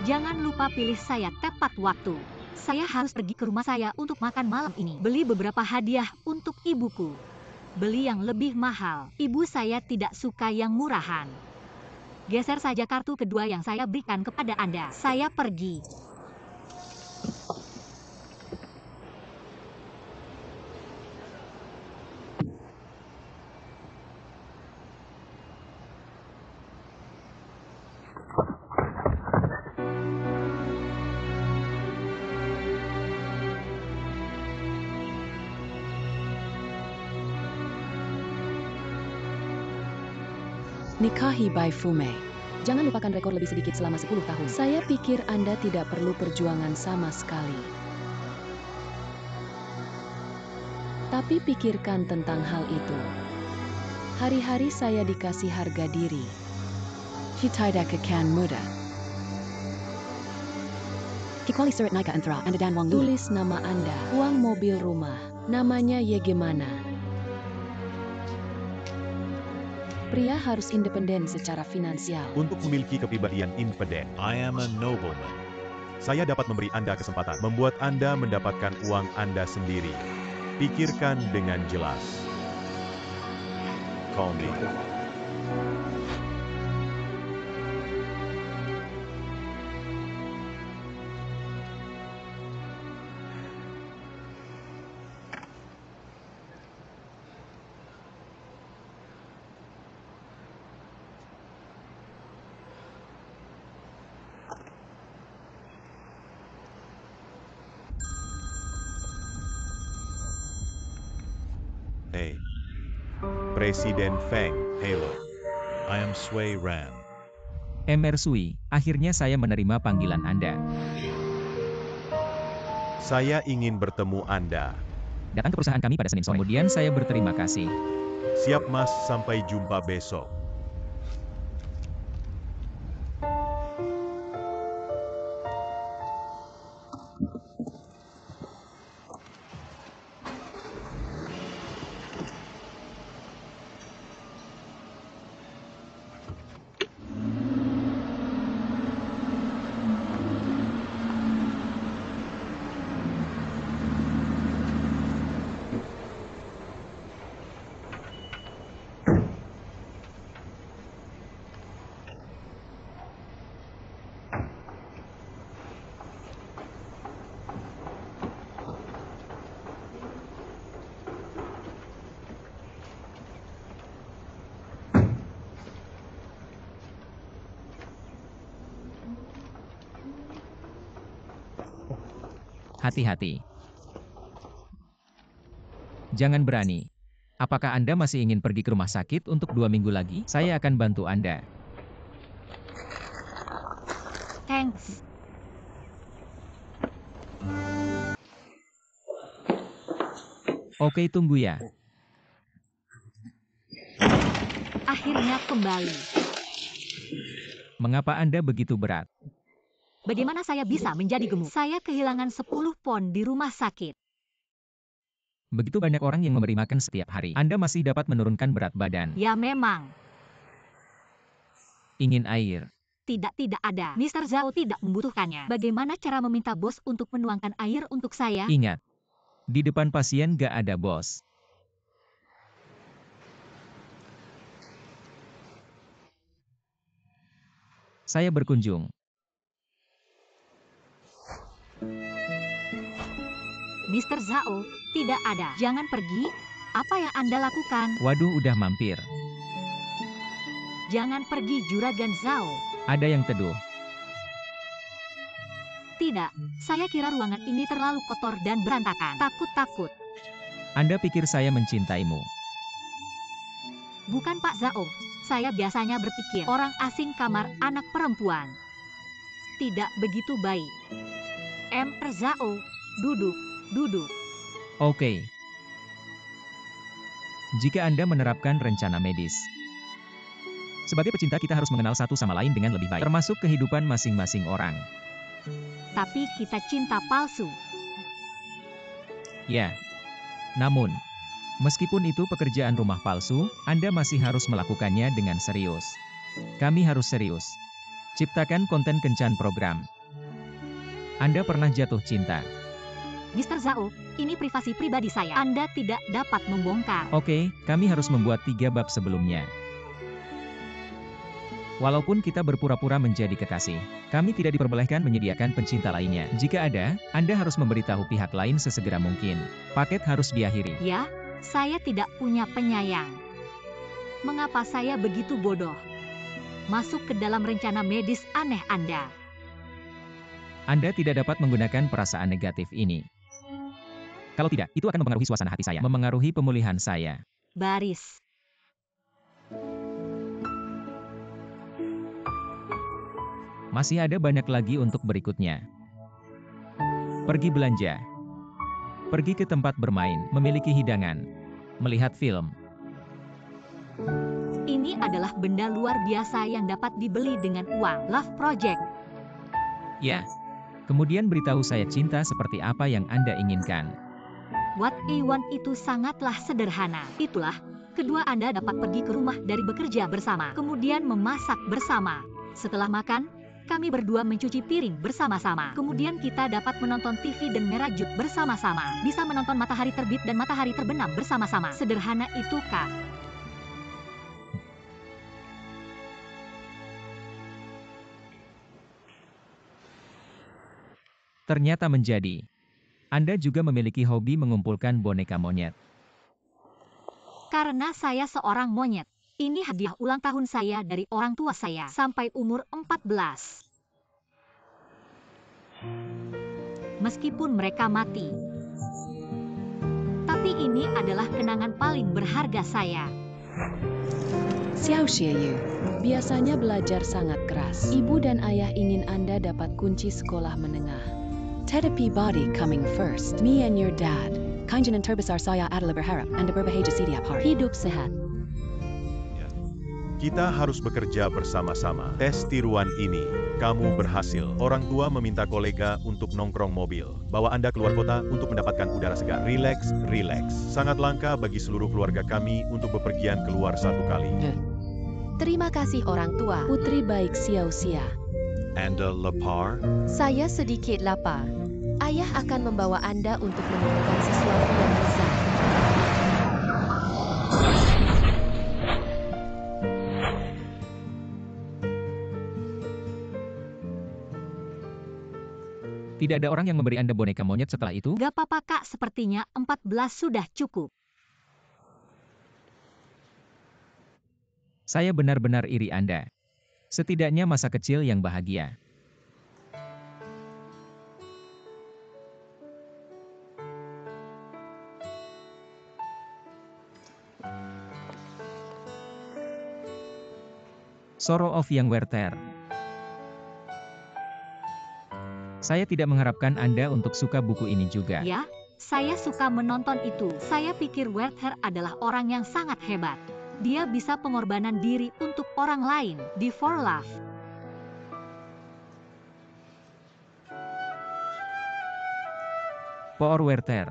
Jangan lupa pilih saya tepat waktu. Saya harus pergi ke rumah saya untuk makan malam ini. Beli beberapa hadiah untuk ibuku. Beli yang lebih mahal. Ibu saya tidak suka yang murahan. Geser saja kartu kedua yang saya berikan kepada Anda. Saya pergi. Nikahi by Fume. Jangan lupakan rekor lebih sedikit selama 10 tahun. Saya pikir Anda tidak perlu perjuangan sama sekali. Tapi pikirkan tentang hal itu. Hari-hari saya dikasih harga diri. Kita akan muda. Kikwali surat naika antra Anda dan Wang Lulu. Tulis nama Anda, uang mobil rumah. Namanya Yegemana. Pria harus independen secara finansial. Untuk memiliki kepribadian independen, I am a nobleman. saya dapat memberi Anda kesempatan membuat Anda mendapatkan uang Anda sendiri. Pikirkan dengan jelas. Call me. Hey, Presiden Feng, hello. I am Sui Ran. Mr. Sui, akhirnya saya menerima panggilan Anda. Saya ingin bertemu Anda. Datang ke perusahaan kami pada Senin sore. Kemudian saya berterima kasih. Siap Mas, sampai jumpa besok. Hati-hati. Jangan berani. Apakah Anda masih ingin pergi ke rumah sakit untuk 2 minggu lagi? Saya akan bantu Anda. Thanks. Oke, tunggu ya. Akhirnya kembali. Mengapa Anda begitu berat? Bagaimana saya bisa menjadi gemuk? Saya kehilangan 10 pon di rumah sakit. Begitu banyak orang yang memberi makan setiap hari. Anda masih dapat menurunkan berat badan. Ya memang. Ingin air? Tidak ada. Mr. Zhao tidak membutuhkannya. Bagaimana cara meminta bos untuk menuangkan air untuk saya? Ingat, di depan pasien gak ada bos. Saya berkunjung. Mr. Zhao, tidak ada. Jangan pergi. Apa yang Anda lakukan? Waduh, udah mampir. Jangan pergi, Juragan Zhao. Ada yang teduh. Tidak, saya kira ruangan ini terlalu kotor dan berantakan. Takut. Anda pikir saya mencintaimu? Bukan Pak Zhao. Saya biasanya berpikir orang asing kamar anak perempuan. Tidak begitu baik. Mr. Zhao, duduk. Oke. Jika Anda menerapkan rencana medis. Sebagai pecinta kita harus mengenal satu sama lain dengan lebih baik. Termasuk kehidupan masing-masing orang. Tapi kita cinta palsu. Ya. Namun, meskipun itu pekerjaan rumah palsu, Anda masih harus melakukannya dengan serius. Kami harus serius. Ciptakan konten kencan program. Anda pernah jatuh cinta? Mr. Zhao, ini privasi pribadi saya. Anda tidak dapat membongkar. Oke, kami harus membuat 3 bab sebelumnya. Walaupun kita berpura-pura menjadi kekasih, kami tidak diperbolehkan menyediakan pencinta lainnya. Jika ada, Anda harus memberitahu pihak lain sesegera mungkin. Paket harus diakhiri. Ya, saya tidak punya penyayang. Mengapa saya begitu bodoh? Masuk ke dalam rencana medis aneh Anda. Anda tidak dapat menggunakan perasaan negatif ini. Kalau tidak, itu akan mempengaruhi suasana hati saya, memengaruhi pemulihan saya. Baris. Masih ada banyak lagi untuk berikutnya. Pergi belanja. Pergi ke tempat bermain, memiliki hidangan. Melihat film. Ini adalah benda luar biasa yang dapat dibeli dengan uang. Love Project. Ya. Kemudian beritahu saya cinta seperti apa yang Anda inginkan. What I want itu sangatlah sederhana. Itulah, kedua Anda dapat pergi ke rumah dari bekerja bersama. Kemudian memasak bersama. Setelah makan, kami berdua mencuci piring bersama-sama. Kemudian kita dapat menonton TV dan merajut bersama-sama. Bisa menonton matahari terbit dan matahari terbenam bersama-sama. Sederhana itu, Kak. Ternyata menjadi. Anda juga memiliki hobi mengumpulkan boneka monyet. Karena saya seorang monyet. Ini hadiah ulang tahun saya dari orang tua saya sampai umur 14. Meskipun mereka mati. Tapi ini adalah kenangan paling berharga saya. Xiao Xiaoyu. Biasanya belajar sangat keras. Ibu dan ayah ingin Anda dapat kunci sekolah menengah. Tetapi body coming first. Me and your dad. Kanjanan terbesar saya adalah berharap Anda berbahagia setiap hari. Hidup sehat. Kita harus bekerja bersama-sama. Tes tiruan ini, kamu berhasil. Orang tua meminta kolega untuk nongkrong mobil. Bawa Anda keluar kota untuk mendapatkan udara segar. Relax, relax. Sangat langka bagi seluruh keluarga kami untuk bepergian keluar satu kali. Terima kasih orang tua. Putri baik Xiao Xia. Anda lapar? Saya sedikit lapar. Ayah akan membawa Anda untuk menemukan sesuatu yang lezat. Tidak ada orang yang memberi Anda boneka monyet setelah itu? Gak apa-apa Kak, sepertinya 14 sudah cukup. Saya benar-benar iri Anda. Setidaknya masa kecil yang bahagia. Sorrow of Young Werther. Saya tidak mengharapkan Anda untuk suka buku ini juga. Ya, saya suka menonton itu. Saya pikir Werther adalah orang yang sangat hebat. Dia bisa pengorbanan diri untuk orang lain di For Love. Poor Werther.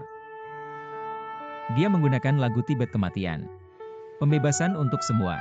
Dia menggunakan lagu Tibet Kematian. Pembebasan untuk semua.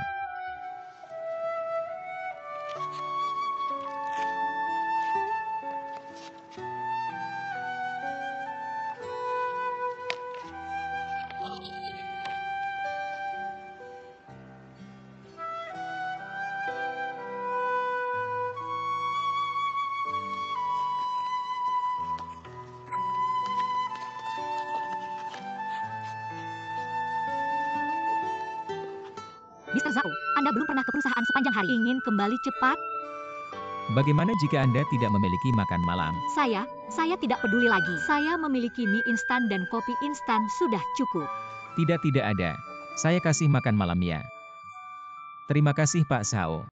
Mr. Zhao, Anda belum pernah ke perusahaan sepanjang hari. Ingin kembali cepat? Bagaimana jika Anda tidak memiliki makan malam? Saya tidak peduli lagi. Saya memiliki mie instan dan kopi instan sudah cukup. Tidak ada. Saya kasih makan malam ya. Terima kasih Pak Zhao.